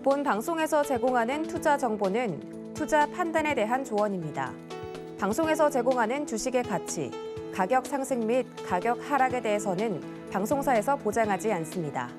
본 방송에서 제공하는 투자 정보는 투자 판단에 대한 조언입니다. 방송에서 제공하는 주식의 가치, 가격 상승 및 가격 하락에 대해서는 방송사에서 보장하지 않습니다.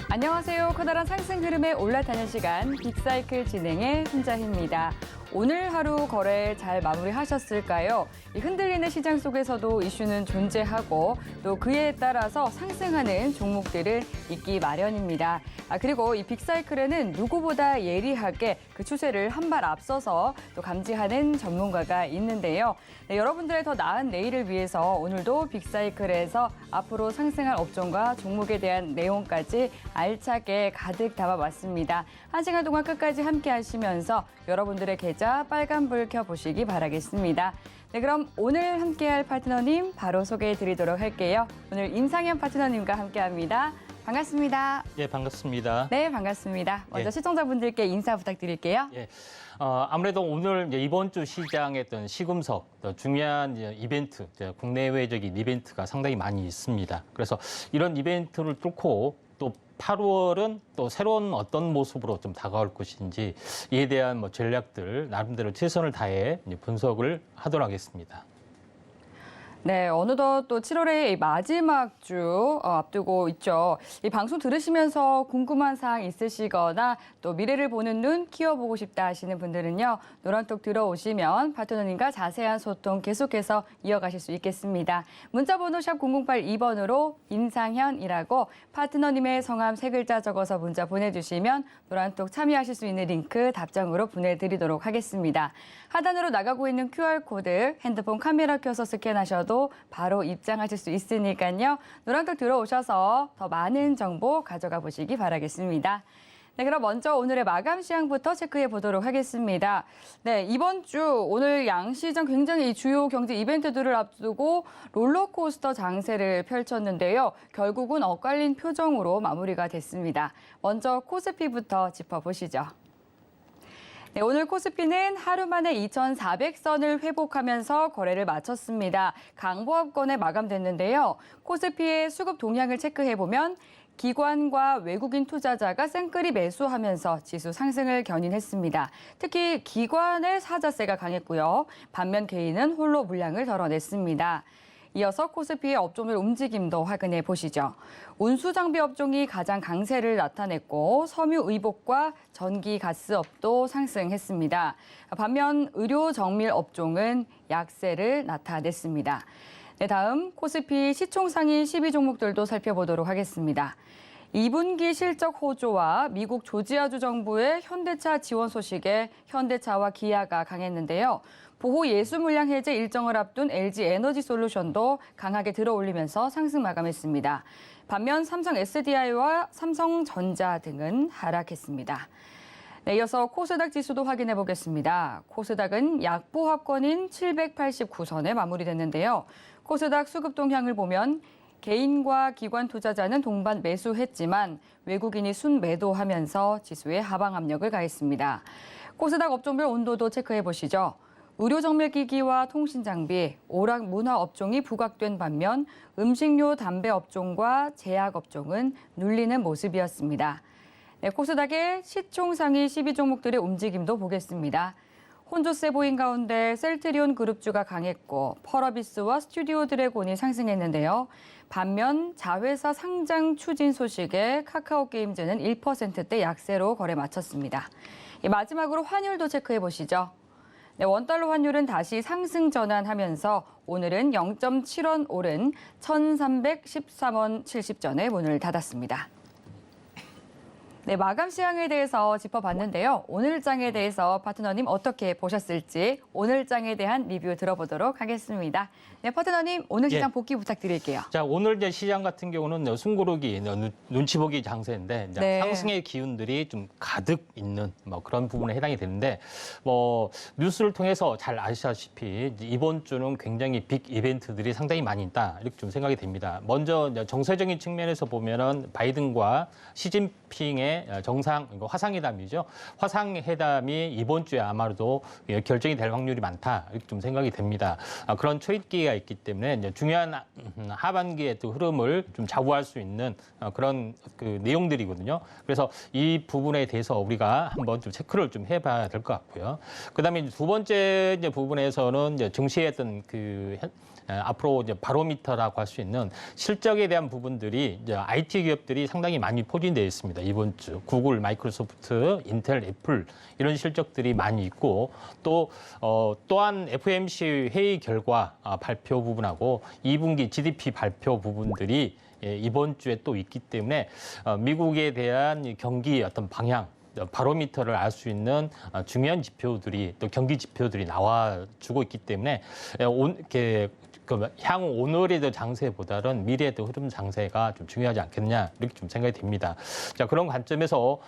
안녕하세요. 커다란 상승 흐름에 올라타는 시간 빅사이클 진행의 훈자희입니다. 오늘 하루 거래 잘 마무리하셨을까요? 이 흔들리는 시장 속에서도 이슈는 존재하고 또 그에 따라서 상승하는 종목들은 있기 마련입니다. 그리고 이 빅사이클에는 누구보다 예리하게 그 추세를 한 발 앞서서 또 감지하는 전문가가 있는데요. 네, 여러분들의 더 나은 내일을 위해서 오늘도 빅사이클에서 앞으로 상승할 업종과 종목에 대한 내용까지 알차게 가득 담아봤습니다. 한 시간 동안 끝까지 함께 하시면서 여러분들의 계좌 빨간불 켜보시기 바라겠습니다. 네, 그럼 오늘 함께할 파트너님 바로 소개해드리도록 할게요. 오늘 임상현 파트너님과 함께합니다. 반갑습니다. 예, 반갑습니다. 네, 반갑습니다. 먼저 예. 시청자분들께 인사 부탁드릴게요. 예, 아무래도 오늘 이번 주 시장에 어떤 시금석, 중요한 이벤트, 국내외적인 이벤트가 상당히 많이 있습니다. 그래서 이런 이벤트를 뚫고 또 8월은 또 새로운 어떤 모습으로 좀 다가올 것인지 이에 대한 전략들 나름대로 최선을 다해 분석을 하도록 하겠습니다. 네, 어느덧 또 7월의 마지막 주 앞두고 있죠. 이 방송 들으시면서 궁금한 사항 있으시거나 또 미래를 보는 눈 키워보고 싶다 하시는 분들은요. 노란톡 들어오시면 파트너님과 자세한 소통 계속해서 이어가실 수 있겠습니다. 문자번호 샵 0082번으로 임상현이라고 파트너님의 성함 3글자 적어서 문자 보내주시면 노란톡 참여하실 수 있는 링크 답장으로 보내드리도록 하겠습니다. 하단으로 나가고 있는 QR코드 핸드폰 카메라 켜서 스캔하셔도 바로 입장하실 수 있으니까요. 노란톡 들어오셔서 더 많은 정보 가져가 보시기 바라겠습니다. 네, 그럼 먼저 오늘의 마감 시황부터 체크해 보도록 하겠습니다. 네, 이번 주 오늘 양시장 굉장히 주요 경제 이벤트들을 앞두고 롤러코스터 장세를 펼쳤는데요. 결국은 엇갈린 표정으로 마무리가 됐습니다. 먼저 코스피부터 짚어보시죠. 네, 오늘 코스피는 하루 만에 2,400선을 회복하면서 거래를 마쳤습니다. 강보합권에 마감됐는데요. 코스피의 수급 동향을 체크해보면 기관과 외국인 투자자가 쌩끌이 매수하면서 지수 상승을 견인했습니다. 특히 기관의 사자세가 강했고요. 반면 개인은 홀로 물량을 덜어냈습니다. 이어서 코스피의 업종별 움직임도 확인해 보시죠. 운수장비 업종이 가장 강세를 나타냈고 섬유의복과 전기가스업도 상승했습니다. 반면 의료정밀 업종은 약세를 나타냈습니다. 네, 다음 코스피 시총상위 12종목들도 살펴보도록 하겠습니다. 2분기 실적 호조와 미국 조지아주 정부의 현대차 지원 소식에 현대차와 기아가 강했는데요. 보호 예수 물량 해제 일정을 앞둔 LG 에너지솔루션도 강하게 들어올리면서 상승 마감했습니다. 반면 삼성 SDI와 삼성전자 등은 하락했습니다. 네, 이어서 코스닥 지수도 확인해 보겠습니다. 코스닥은 약보합권인 789선에 마무리됐는데요. 코스닥 수급 동향을 보면 개인과 기관 투자자는 동반 매수했지만 외국인이 순매도하면서 지수에 하방 압력을 가했습니다. 코스닥 업종별 온도도 체크해 보시죠. 의료정밀기기와 통신장비, 오락문화 업종이 부각된 반면 음식료, 담배 업종과 제약 업종은 눌리는 모습이었습니다. 네, 코스닥의 시총 상위 12종목들의 움직임도 보겠습니다. 혼조세 보인 가운데 셀트리온 그룹주가 강했고 펄어비스와 스튜디오 드래곤이 상승했는데요. 반면 자회사 상장 추진 소식에 카카오게임즈는 1%대 약세로 거래 마쳤습니다. 마지막으로 환율도 체크해 보시죠. 네, 원달러 환율은 다시 상승 전환하면서 오늘은 0.7원 오른 1,313원 70전에 문을 닫았습니다. 네, 마감 시황에 대해서 짚어봤는데요. 오늘 장에 대해서 파트너님 어떻게 보셨을지 오늘 장에 대한 리뷰 들어보도록 하겠습니다. 네, 파트너님 오늘 시장 복귀 부탁드릴게요. 자, 오늘 이제 시장 같은 경우는 숨고르기, 눈치 보기 장세인데 이제 네. 상승의 기운들이 좀 가득 있는 뭐 그런 부분에 해당이 되는데 뭐 뉴스를 통해서 잘 아시다시피 이번 주는 굉장히 빅 이벤트들이 상당히 많이 있다 이렇게 좀 생각이 됩니다. 먼저 이제 정세적인 측면에서 보면은 바이든과 시진핑의 정상 화상회담이죠. 화상회담이 이번 주에 아마도 결정이 될 확률이 많다 이렇게 좀 생각이 됩니다. 그런 초입기가 있기 때문에 이제 중요한 하반기의 또 흐름을 좀 좌우할 수 있는 그런 그 내용들이거든요. 그래서 이 부분에 대해서 우리가 한번 좀 체크를 좀 해봐야 될 것 같고요. 그다음에 두 번째 이제 부분에서는 이제 증시의 어떤 그 앞으로 이제 바로미터라고 할 수 있는 실적에 대한 부분들이 이제 IT 기업들이 상당히 많이 포진되어 있습니다. 이번 주 구글, 마이크로소프트, 인텔, 애플 이런 실적들이 많이 있고 또 또한 FOMC 회의 결과 발표 부분하고 2분기 GDP 발표 부분들이 이번 주에 또 있기 때문에 미국에 대한 경기 어떤 방향 바로미터를 알 수 있는 중요한 지표들이 또 경기 지표들이 나와주고 있기 때문에 이렇게 향후 오늘의 장세보다는 미래의 흐름 장세가 좀 중요하지 않겠냐 이렇게 좀 생각이 됩니다. 자, 그런 관점에서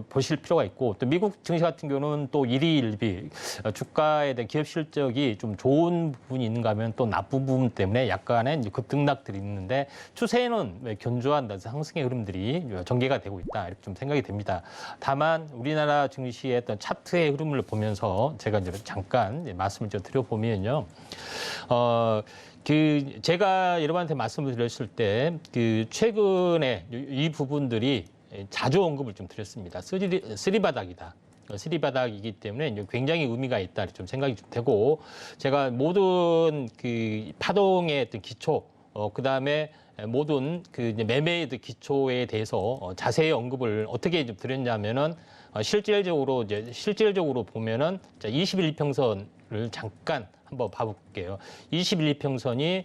보실 필요가 있고 또 미국 증시 같은 경우는 또 일희일비 주가에 대한 기업 실적이 좀 좋은 부분이 있는가 하면 또 나쁜 부분 때문에 약간의 이제 급등락들이 있는데 추세는 견조한 상승의 흐름들이 전개가 되고 있다 이렇게 좀 생각이 됩니다. 다만 우리나라 증시의 어떤 차트의 흐름을 보면서 제가 이제 잠깐 말씀을 좀 드려보면요. 제가 여러분한테 말씀을 드렸을 때 최근에 이 부분들이 자주 언급을 좀 드렸습니다. 쓰리바닥이다. 쓰리바닥이기 때문에 이제 굉장히 의미가 있다 좀 생각이 좀 되고 제가 모든 파동의 어떤 기초 그다음에 모든 이제 매매의 기초에 대해서 자세히 언급을 어떻게 좀 드렸냐면은 실질적으로 보면은 21일평선을 잠깐 한번 봐볼게요. 21일평선이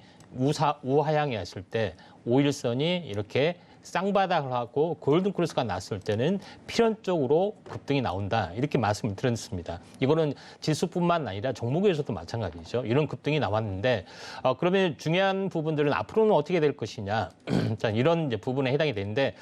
우하향이 왔을 때 5일선이 이렇게 쌍바닥을 하고 골든크로스가 났을 때는 필연적으로 급등이 나온다. 이렇게 말씀을 드렸습니다. 이거는 지수뿐만 아니라 종목에서도 마찬가지죠. 이런 급등이 나왔는데 그러면 중요한 부분들은 앞으로는 어떻게 될 것이냐. 자, 이런 이제 부분에 해당이 되는데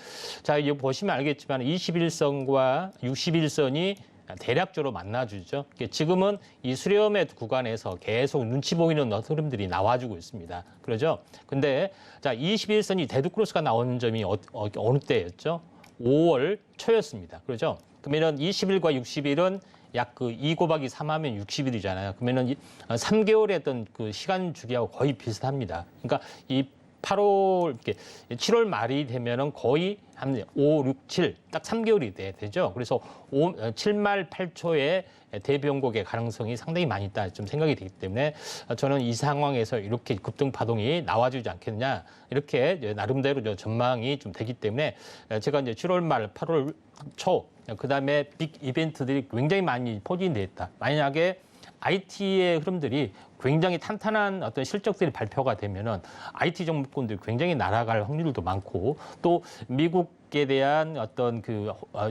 자, 이거 보시면 알겠지만 21선과 61선이 대략적으로 만나주죠. 지금은 이 수렴의 구간에서 계속 눈치 보이는 흐름들이 나와주고 있습니다. 그러죠? 근데 자, 21선이 데드크로스가 나온 점이 어느 때였죠? 5월 초였습니다. 그러죠? 그러면 20일과 60일은 약 2 곱하기 3 하면 60일이잖아요. 그러면은 3개월의 어떤 시간 주기하고 거의 비슷합니다. 그러니까 이 8월, 이렇게 7월 말이 되면은 거의 한 5, 6, 7, 딱 3개월이 되죠. 그래서 7말 8초의 대변곡의 가능성이 상당히 많이 있다 좀 생각이 되기 때문에 저는 이 상황에서 이렇게 급등 파동이 나와주지 않겠냐 이렇게 나름대로 전망이 좀 되기 때문에 제가 이제 7월 말, 8월 초, 그 다음에 빅 이벤트들이 굉장히 많이 포진돼 있다. 만약에 IT의 흐름들이 굉장히 탄탄한 어떤 실적들이 발표가 되면은 IT 종목군들이 굉장히 날아갈 확률도 많고 또 미국에 대한 어떤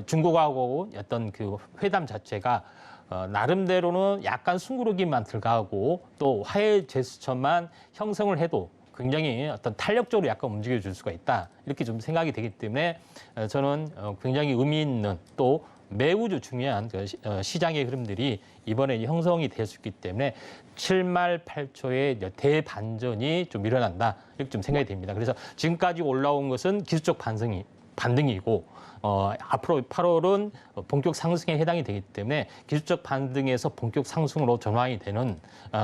중국하고 어떤 회담 자체가 나름대로는 약간 숨구르기만 들어가고 또 화해 제스처만 형성을 해도 굉장히 어떤 탄력적으로 약간 움직여줄 수가 있다. 이렇게 좀 생각이 되기 때문에 저는 굉장히 의미 있는 또 매우 중요한 시장의 흐름들이 이번에 형성이 될 수 있기 때문에 7말 8초의 대반전이 좀 일어난다. 이렇게 좀 생각이 됩니다. 그래서 지금까지 올라온 것은 기술적 반등이고 앞으로 8월은 본격 상승에 해당이 되기 때문에 기술적 반등에서 본격 상승으로 전환이 되는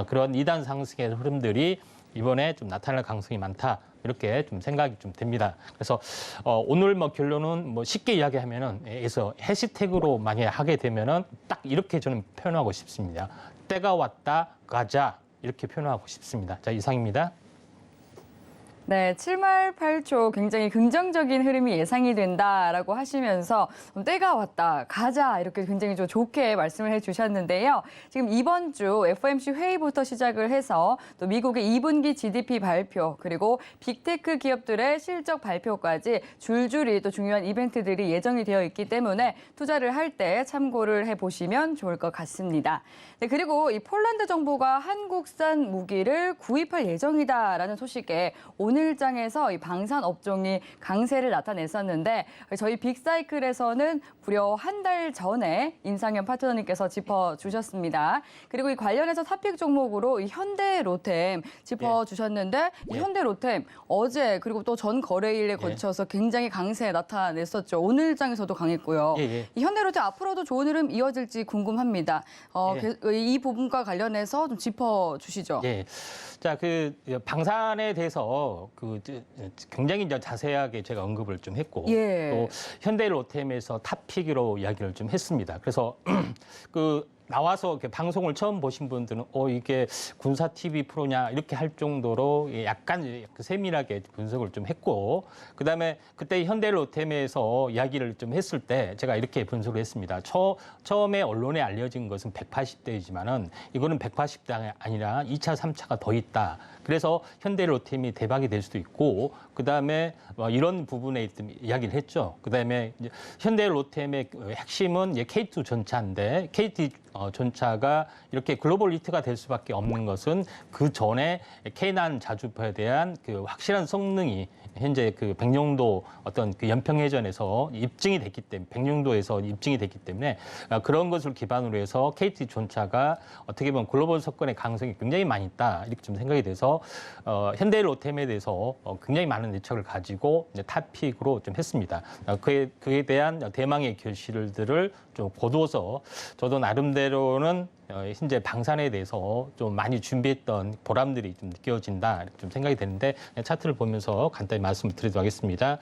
그런 2단 상승의 흐름들이 이번에 좀 나타날 가능성이 많다. 이렇게 좀 생각이 좀 됩니다. 그래서 오늘 결론은 쉽게 이야기하면은 해시태그로 만약에 하게 되면은 딱 이렇게 저는 표현하고 싶습니다. 때가 왔다 가자 이렇게 표현하고 싶습니다. 자, 이상입니다. 네, 7말 8초 굉장히 긍정적인 흐름이 예상이 된다라고 하시면서 때가 왔다, 가자 이렇게 굉장히 좀 좋게 말씀을 해주셨는데요. 지금 이번 주 FOMC 회의부터 시작을 해서 또 미국의 2분기 GDP 발표 그리고 빅테크 기업들의 실적 발표까지 줄줄이 또 중요한 이벤트들이 예정이 되어 있기 때문에 투자를 할 때 참고를 해보시면 좋을 것 같습니다. 네, 그리고 이 폴란드 정부가 한국산 무기를 구입할 예정이다라는 소식에 오늘장에서 이 방산 업종이 강세를 나타냈었는데 저희 빅사이클에서는 무려 한 달 전에 임상현 파트너님께서 짚어주셨습니다. 그리고 이 관련해서 탑픽 종목으로 이 현대로템 짚어주셨는데 이 현대로템 어제 그리고 또 전 거래일에 거쳐서 굉장히 강세 나타냈었죠. 오늘장에서도 강했고요. 이 현대로템 앞으로도 좋은 흐름 이어질지 궁금합니다. 이 부분과 관련해서 좀 짚어주시죠. 예. 자, 그 방산에 대해서 그 굉장히 이제 자세하게 제가 언급을 좀 했고 또 현대로템에서 탑픽으로 이야기를 좀 했습니다. 그래서 그 나와서 이렇게 방송을 처음 보신 분들은 이게 군사 TV 프로냐 이렇게 할 정도로 약간 세밀하게 분석을 좀 했고 그다음에 그때 현대로템에서 이야기를 좀 했을 때 제가 이렇게 분석을 했습니다. 처음에 언론에 알려진 것은 180대이지만은 이거는 180대가 아니라 2차, 3차가 더 있다. 그래서 현대로템이 대박이 될 수도 있고 그다음에 이런 부분에 이야기를 했죠. 그다음에 현대로템의 핵심은 K2 전차인데 KT 전차가 이렇게 글로벌 히트가 될 수밖에 없는 것은 그 전에 K9 자주포에 대한 그 확실한 성능이 현재 그 백령도 어떤 그 연평해전에서 입증이 됐기 때문에 백령도에서 입증이 됐기 때문에 그런 것을 기반으로 해서 KT 전차가 어떻게 보면 글로벌 석권의 가능성이 굉장히 많이 있다 이렇게 좀 생각이 돼서 현대로템에 대해서 굉장히 많은 예측을 가지고 이제 탑픽으로 좀 했습니다. 그에 대한 대망의 결실들을 좀 거두어서 저도 나름대로는 현재 방산에 대해서 좀 많이 준비했던 보람들이 좀 느껴진다 이렇게 좀 생각이 되는데 차트를 보면서 간단히 말씀을 드리도록 하겠습니다.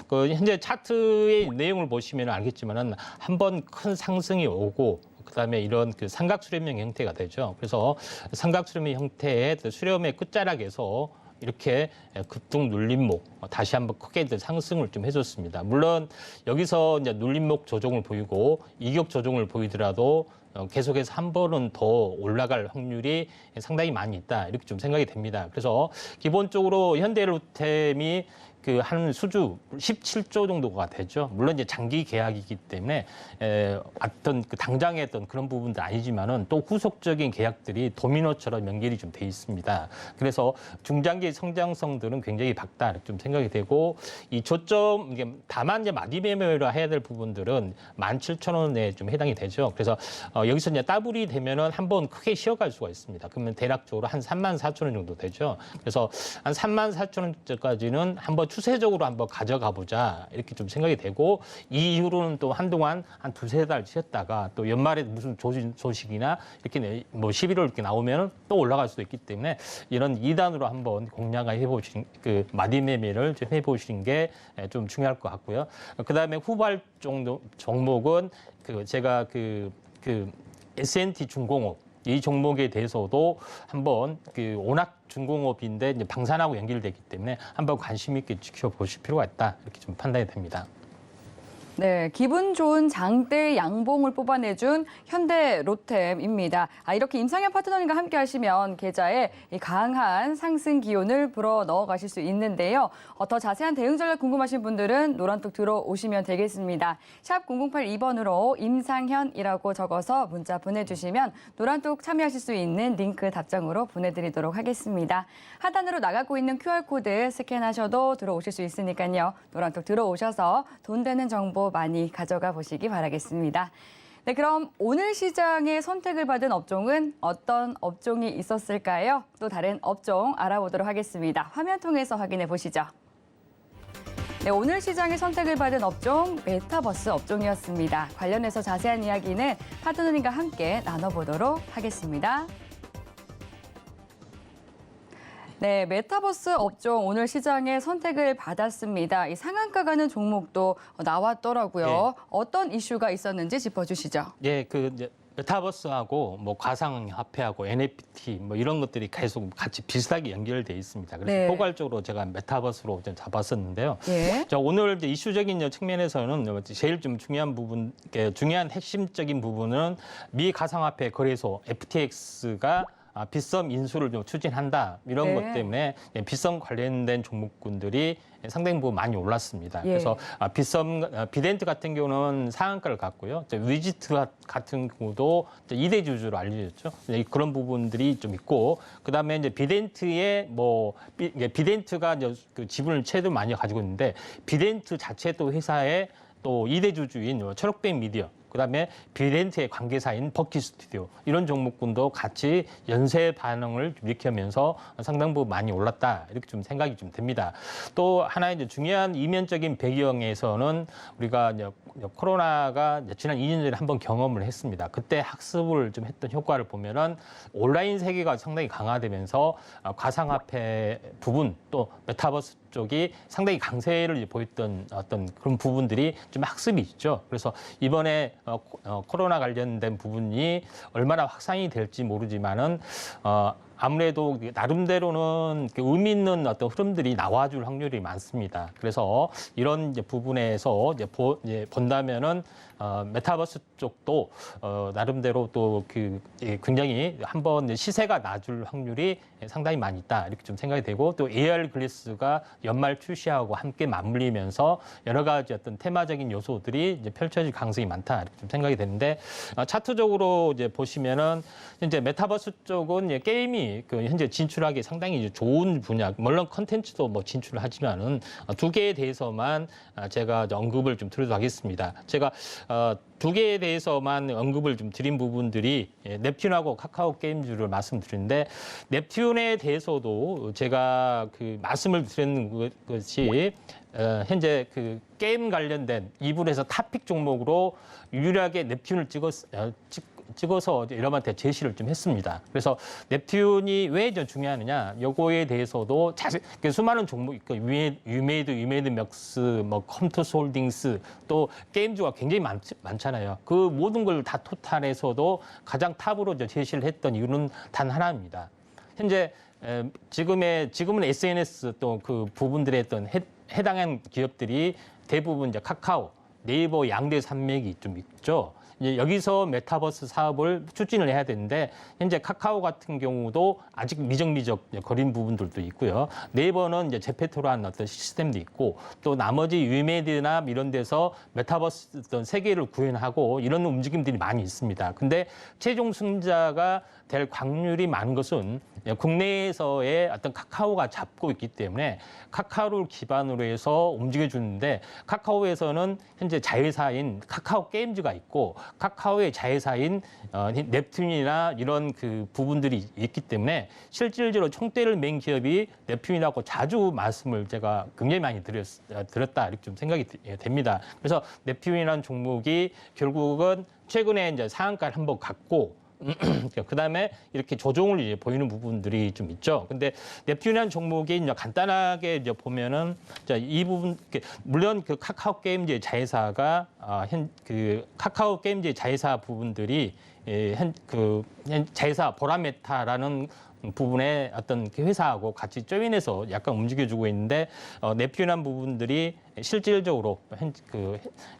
그 현재 차트의 내용을 보시면 알겠지만은 한번 큰 상승이 오고 그다음에 이런 그 삼각수렴형 형태가 되죠. 그래서 삼각수렴형 형태의 수렴의 끝자락에서 이렇게 급등 눌림목 다시 한번 크게 상승을 좀 해줬습니다. 물론 여기서 이제 눌림목 조정을 보이고 이격 조정을 보이더라도 계속해서 한 번은 더 올라갈 확률이 상당히 많이 있다 이렇게 좀 생각이 됩니다. 그래서 기본적으로 현대로템이 그 한 수주 17조 정도가 되죠. 물론 이제 장기 계약이기 때문에 어떤 그 당장의 어떤 그런 부분도 아니지만은 또 후속적인 계약들이 도미노처럼 연결이 좀 돼 있습니다. 그래서 중장기 성장성들은 굉장히 밝다 이렇게 좀 생각이 되고 이 저점 이게 다만 이제 마디매매라 해야 될 부분들은 17,000원에 좀 해당이 되죠. 그래서 여기서 이제 더블이 되면은 한번 크게 쉬어갈 수가 있습니다. 그러면 대략적으로 한 34,000원 정도 되죠. 그래서 한 34,000원까지는 한번 추세적으로 한번 가져가 보자 이렇게 좀 생각이 되고 이 이후로는 또 한동안 한 두세 달 쉬었다가 또 연말에 무슨 소식이나 이렇게 뭐 11월 이렇게 나오면 또 올라갈 수도 있기 때문에 이런 2단으로 한번 공략을 해보신 그 마디매매를 좀 해보시는 게 좀 중요할 것 같고요. 그다음에 후발 정도 종목은 그 제가 그 S&T 중공업 이 종목에 대해서도 한번 그 온학 중공업인데 이제 방산하고 연결되기 때문에 한번 관심 있게 지켜보실 필요가 있다 이렇게 좀 판단이 됩니다. 네, 기분 좋은 장대 양봉을 뽑아내준 현대로템입니다. 이렇게 임상현 파트너님과 함께 하시면 계좌에 이 강한 상승 기운을 불어 넣어 가실 수 있는데요. 더 자세한 대응 전략 궁금하신 분들은 노란톡 들어오시면 되겠습니다. 샵 0082번으로 임상현이라고 적어서 문자 보내주시면 노란톡 참여하실 수 있는 링크 답장으로 보내드리도록 하겠습니다. 하단으로 나가고 있는 QR코드 스캔하셔도 들어오실 수 있으니까요. 노란톡 들어오셔서 돈 되는 정보 많이 가져가 보시기 바라겠습니다. 네, 그럼 오늘 시장에 선택을 받은 업종은 어떤 업종이 있었을까요? 또 다른 업종 알아보도록 하겠습니다. 화면 통해서 확인해 보시죠. 네, 오늘 시장에 선택을 받은 업종 메타버스 업종이었습니다. 관련해서 자세한 이야기는 파트너님과 함께 나눠보도록 하겠습니다. 네, 메타버스 업종 오늘 시장에 선택을 받았습니다. 이 상한가 가는 종목도 나왔더라고요. 어떤 이슈가 있었는지 짚어주시죠. 예, 그 이제 메타버스하고 뭐 가상화폐하고 NFT 뭐 이런 것들이 계속 같이 비슷하게 연결돼 있습니다. 그래서 네. 포괄적으로 제가 메타버스로 좀 잡았었는데요. 예. 자, 오늘 이제 이슈적인 측면에서는 제일 좀 중요한 부분, 중요한 핵심적인 부분은 미 가상화폐 거래소 FTX가 빗썸 인수를 좀 추진한다 이런 네. 것 때문에 빗썸 관련된 종목군들이 상당히 부분 많이 올랐습니다. 예. 그래서 비덴트 같은 경우는 상한가를 갔고요. 위지트 같은 경우도 2대 주주로 알려졌죠. 그런 부분들이 좀 있고, 그다음에 이제 비덴트의 비덴트가 이제 그 지분을 최대 많이 가지고 있는데 비덴트 자체 또 회사의 또 2대 주주인 철학뱅 미디어, 그다음에 비덴트의 관계사인 버키 스튜디오 이런 종목군도 같이 연쇄 반응을 일으키면서 상당 부분 많이 올랐다 이렇게 좀 생각이 좀 됩니다. 또 하나 이제 중요한 이면적인 배경에서는 우리가 이제 코로나가 지난 2년 전에 한번 경험을 했습니다. 그때 학습을 좀 했던 효과를 보면은 온라인 세계가 상당히 강화되면서 가상화폐 부분 또 메타버스 쪽이 상당히 강세를 보였던 어떤 그런 부분들이 좀 학습이 있죠. 그래서 이번에 코로나 관련된 부분이 얼마나 확산이 될지 모르지만은 아무래도 나름대로는 의미 있는 어떤 흐름들이 나와줄 확률이 많습니다. 그래서 이런 이제 부분에서 이제 본다면은 메타버스 쪽도 나름대로 또 굉장히 한번 시세가 낮을 확률이 상당히 많이 있다 이렇게 좀 생각이 되고, 또 AR 글래스가 연말 출시하고 함께 맞물리면서 여러 가지 어떤 테마적인 요소들이 이제 펼쳐질 가능성이 많다 이렇게 좀 생각이 되는데, 차트적으로 이제 보시면은 이제 메타버스 쪽은 이제 게임이 현재 진출하기 상당히 이제 좋은 분야, 물론 컨텐츠도 뭐 진출을 하지만은 두 개에 대해서만 제가 언급을 좀 드리도록 하겠습니다. 제가 두 개에 대해서만 언급을 좀 드린 부분들이 넵튠하고 카카오 게임즈를 말씀드리는데, 넵튠에 대해서도 제가 말씀을 드리는 것이 현재 게임 관련된 2분에서 탑픽 종목으로 유일하게 넵튠을 찍어서 여러분한테 제시를 좀 했습니다. 그래서 넵튠이 왜 중요하느냐, 요거에 대해서도 수많은 종목, 유메이드 맥스, 뭐 컴투스 홀딩스, 또 게임주가 굉장히 많잖아요. 그 모든 걸 다 토탈해서도 가장 탑으로 제시를 했던 이유는 단 하나입니다. 현재 지금은 SNS 또 그 부분들에 어떤 해당한 기업들이 대부분 이제 카카오, 네이버 양대 산맥이 좀 있죠. 이제 여기서 메타버스 사업을 추진을 해야 되는데, 현재 카카오 같은 경우도 아직 미적미적 거린 부분들도 있고요. 네이버는 이제 제페토라는 어떤 시스템도 있고, 또 나머지 유메이드나 이런 데서 메타버스 어떤 세계를 구현하고 이런 움직임들이 많이 있습니다. 근데 최종 승자가 될 확률이 많은 것은 국내에서의 어떤 카카오가 잡고 있기 때문에 카카오를 기반으로 해서 움직여주는데, 카카오에서는 현재 자회사인 카카오 게임즈가 있고 카카오의 자회사인 넵튠이나 이런 부분들이 있기 때문에 실질적으로 총대를 맨 기업이 넵튠이라고 자주 말씀을 제가 굉장히 많이 드렸다 이렇게 좀 생각이 됩니다. 그래서 넵튠이라는 종목이 결국은 최근에 이제 상한가를 한번 갔고, 그 다음에 이렇게 조정을 이제 보이는 부분들이 좀 있죠. 근데 넵튠이라는 종목이 이제 간단하게 이제 보면은, 이 부분, 물론 카카오 게임즈의 자회사가, 카카오 게임즈의 자회사 부분들이, 자회사 보라메타라는 부분에 어떤 회사하고 같이 조인해서 약간 움직여주고 있는데, 넵튠한 부분들이 실질적으로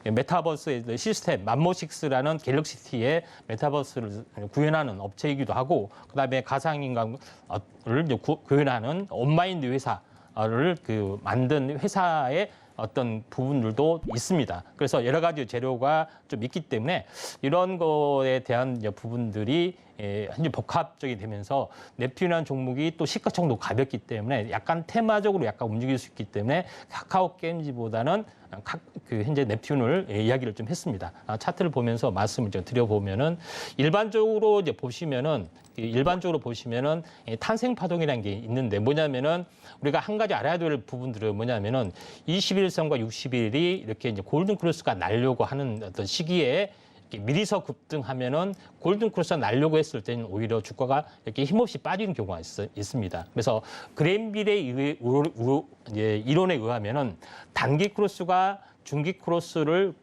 메타버스의 시스템 맘모식스라는 갤럭시티의 메타버스를 구현하는 업체이기도 하고, 그다음에 가상인간을 구현하는 온마인드 회사를 만든 회사의 어떤 부분들도 있습니다. 그래서 여러 가지 재료가 좀 있기 때문에 이런 거에 대한 부분들이 현재 복합적이 되면서 넵튠이라는 종목이 또 시가총도 가볍기 때문에 약간 테마적으로 약간 움직일 수 있기 때문에 카카오 게임즈보다는 현재 넵튠을 이야기를 좀 했습니다. 차트를 보면서 말씀을 좀 드려보면은 일반적으로 보시면은 탄생 파동이라는 게 있는데, 뭐냐면은 우리가 한 가지 알아야 될 부분들은 뭐냐면은 21선과 60일이 이렇게 이제 골든 크로스가 날려고 하는 어떤 시기에 미리서 급등하면은 골든 크로스가 날려고 했을 때는 오히려 주가가 이렇게 힘없이 빠지는 경우가 있습니다. 그래서 그랜빌의 이론에 의하면은 단기 크로스가 중기 크로스를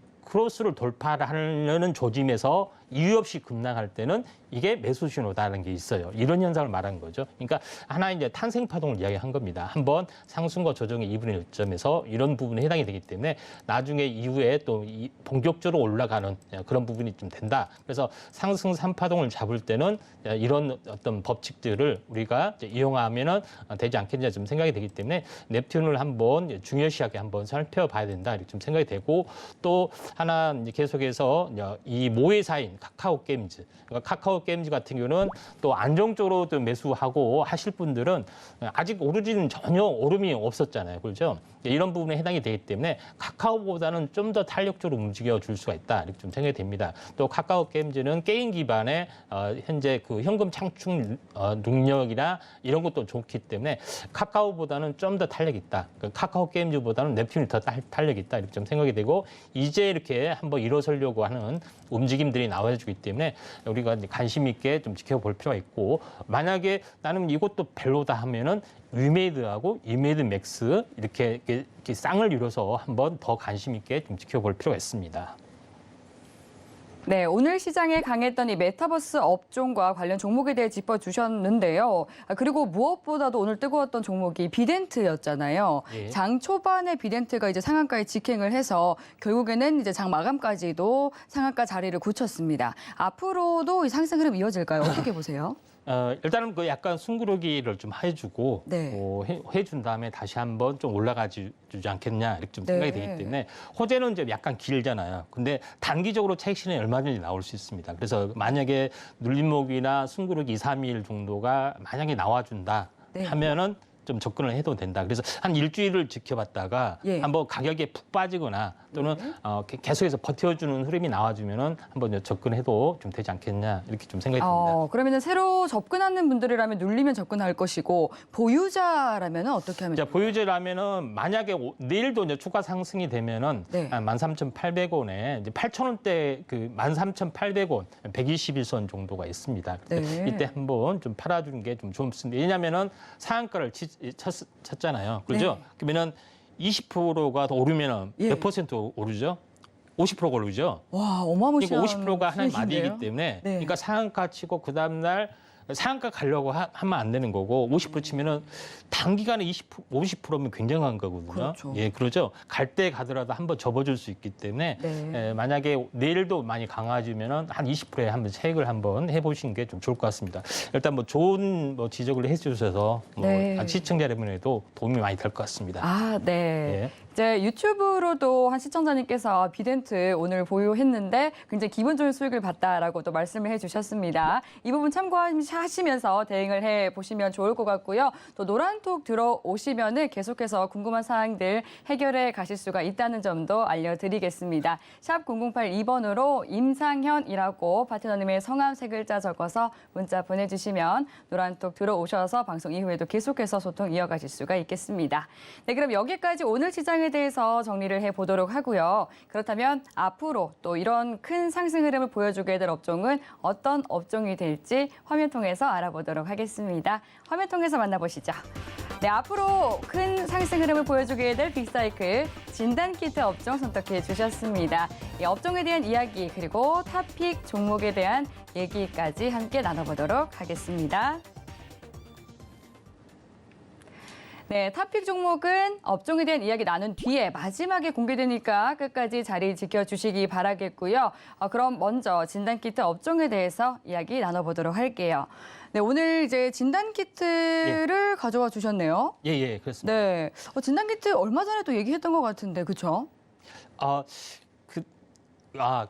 돌파하려는 조짐에서 이유 없이 급락할 때는 이게 매수 신호다라는 게 있어요. 이런 현상을 말한 거죠. 그러니까 하나의 이제 탄생 파동을 이야기한 겁니다. 한번 상승과 조정의 이분의 점에서 이런 부분에 해당이 되기 때문에 나중에 이후에 또 본격적으로 올라가는 그런 부분이 좀 된다. 그래서 상승 3파동을 잡을 때는 이런 어떤 법칙들을 우리가 이용하면은 되지 않겠냐 좀 생각이 되기 때문에 넵튠을 한번 중요시하게 한번 살펴봐야 된다 이렇게 좀 생각이 되고 또 하나 이제 계속해서 이 모회사인 카카오 게임즈, 그러니까 카카오 게임즈 같은 경우는 또 안정적으로 또 매수하고 하실 분들은 아직 오르지는 전혀 오름이 없었잖아요, 그렇죠? 이런 부분에 해당이 되기 때문에 카카오보다는 좀 더 탄력적으로 움직여 줄 수가 있다 이렇게 좀 생각이 됩니다. 또 카카오 게임즈는 게임 기반의 현재 그 현금 창출 능력이나 이런 것도 좋기 때문에 카카오보다는 좀 더 탄력이 있다. 카카오 게임즈보다는 넵튠이 더 탄력이 있다 이렇게 좀 생각이 되고 이제 이렇게 한번 일어서려고 하는 움직임들이 나와주기 때문에 우리가 관심 있게 좀 지켜볼 필요가 있고 만약에 나는 이것도 별로다 하면은 위메이드하고 이메이드 맥스 이렇게 쌍을 이뤄서 한번 더 관심 있게 좀 지켜볼 필요가 있습니다. 네, 오늘 시장에 강했던 이 메타버스 업종과 관련 종목에 대해 짚어주셨는데요. 그리고 무엇보다도 오늘 뜨거웠던 종목이 비덴트였잖아요. 예. 장 초반에 비덴트가 이제 상한가에 직행을 해서 결국에는 이제 장 마감까지도 상한가 자리를 굳혔습니다. 앞으로도 이 상승 흐름 이어질까요? 어떻게 보세요? 일단은 그 약간 숨구르기를 좀 해주고 네. 해준 다음에 다시 한번 좀 올라가지 주지 않겠냐 이렇게 좀 생각이 네. 되기 때문에 호재는 이제 약간 길잖아요. 근데 단기적으로 차익 실현이 얼마든지 나올 수 있습니다. 그래서 만약에 눌림목이나 숨구르기 2, 3일 정도가 만약에 나와준다 네. 하면은 좀 접근을 해도 된다. 그래서 한 일주일을 지켜봤다가 예. 한번 가격에 푹 빠지거나 또는 계속해서 버텨주는 흐름이 나와주면은 한번 접근해도 좀 되지 않겠냐 이렇게 좀 생각이 듭니다. 그러면 새로 접근하는 분들이라면 눌리면 접근할 것이고 보유자라면 어떻게 하면 자, 보유제라면은 만약에 내일도 이제 추가 상승이 되면은 네. 13,800원에 이제 8,000원대 그 13,800원 121선 정도가 있습니다. 네. 이때 한번 좀 팔아주는 게 좀 좋습니다. 왜냐하면은 상한가를 쳤잖아요. 그렇죠? 네. 그러면은 20%가 더 오르면은 예. 몇 퍼센트 오르죠? 50%가 오르죠? 와, 어마무시한 그러니까 50%가 하나의 수익인데요? 마디이기 때문에 네. 그러니까 상한가 치고 그 다음날 상한가 가려고 하면 안 되는 거고 50% 치면은 단기간에 50%면 굉장한 거거든요. 그렇죠. 예, 그러죠. 갈 때 가더라도 한번 접어줄 수 있기 때문에 네. 만약에 내일도 많이 강화지면은 한 20%에 한번 체익을 한번 해보시는 게 좀 좋을 것 같습니다. 일단 뭐 좋은 지적을 해주셔서 네. 시청자 여러분에도 도움이 많이 될 것 같습니다. 아, 네. 예. 이제 유튜브로도 한 시청자님께서 비덴트 오늘 보유했는데 굉장히 기분 좋은 수익을 봤다라고 또 말씀을 해주셨습니다. 이 부분 참고하시면서 대응을 해보시면 좋을 것 같고요. 또 노란톡 들어오시면은 계속해서 궁금한 사항들 해결해 가실 수가 있다는 점도 알려드리겠습니다. 샵 0082번으로 임상현이라고 파트너님의 성함 세 글자 적어서 문자 보내주시면 노란톡 들어오셔서 방송 이후에도 계속해서 소통 이어가실 수가 있겠습니다. 네, 그럼 여기까지 오늘 시장에 대해서 정리를 해보도록 하고요. 그렇다면 앞으로 또 이런 큰 상승 흐름을 보여주게 될 업종은 어떤 업종이 될지 화면 통해서 알아보도록 하겠습니다. 화면 통해서 만나보시죠. 네, 앞으로 큰 상승 흐름을 보여주게 될 빅사이클 진단키트 업종 선택해 주셨습니다. 이 업종에 대한 이야기 그리고 탑픽 종목에 대한 얘기까지 함께 나눠보도록 하겠습니다. 네, 탑픽 종목은 업종에 대한 이야기 나눈 뒤에 마지막에 공개되니까 끝까지 자리 지켜주시기 바라겠고요. 그럼 먼저 진단키트 업종에 대해서 이야기 나눠보도록 할게요. 네, 오늘 이제 진단키트를 가져와 주셨네요. 예, 그렇습니다. 네, 진단키트 얼마 전에 또 얘기했던 것 같은데, 그렇죠?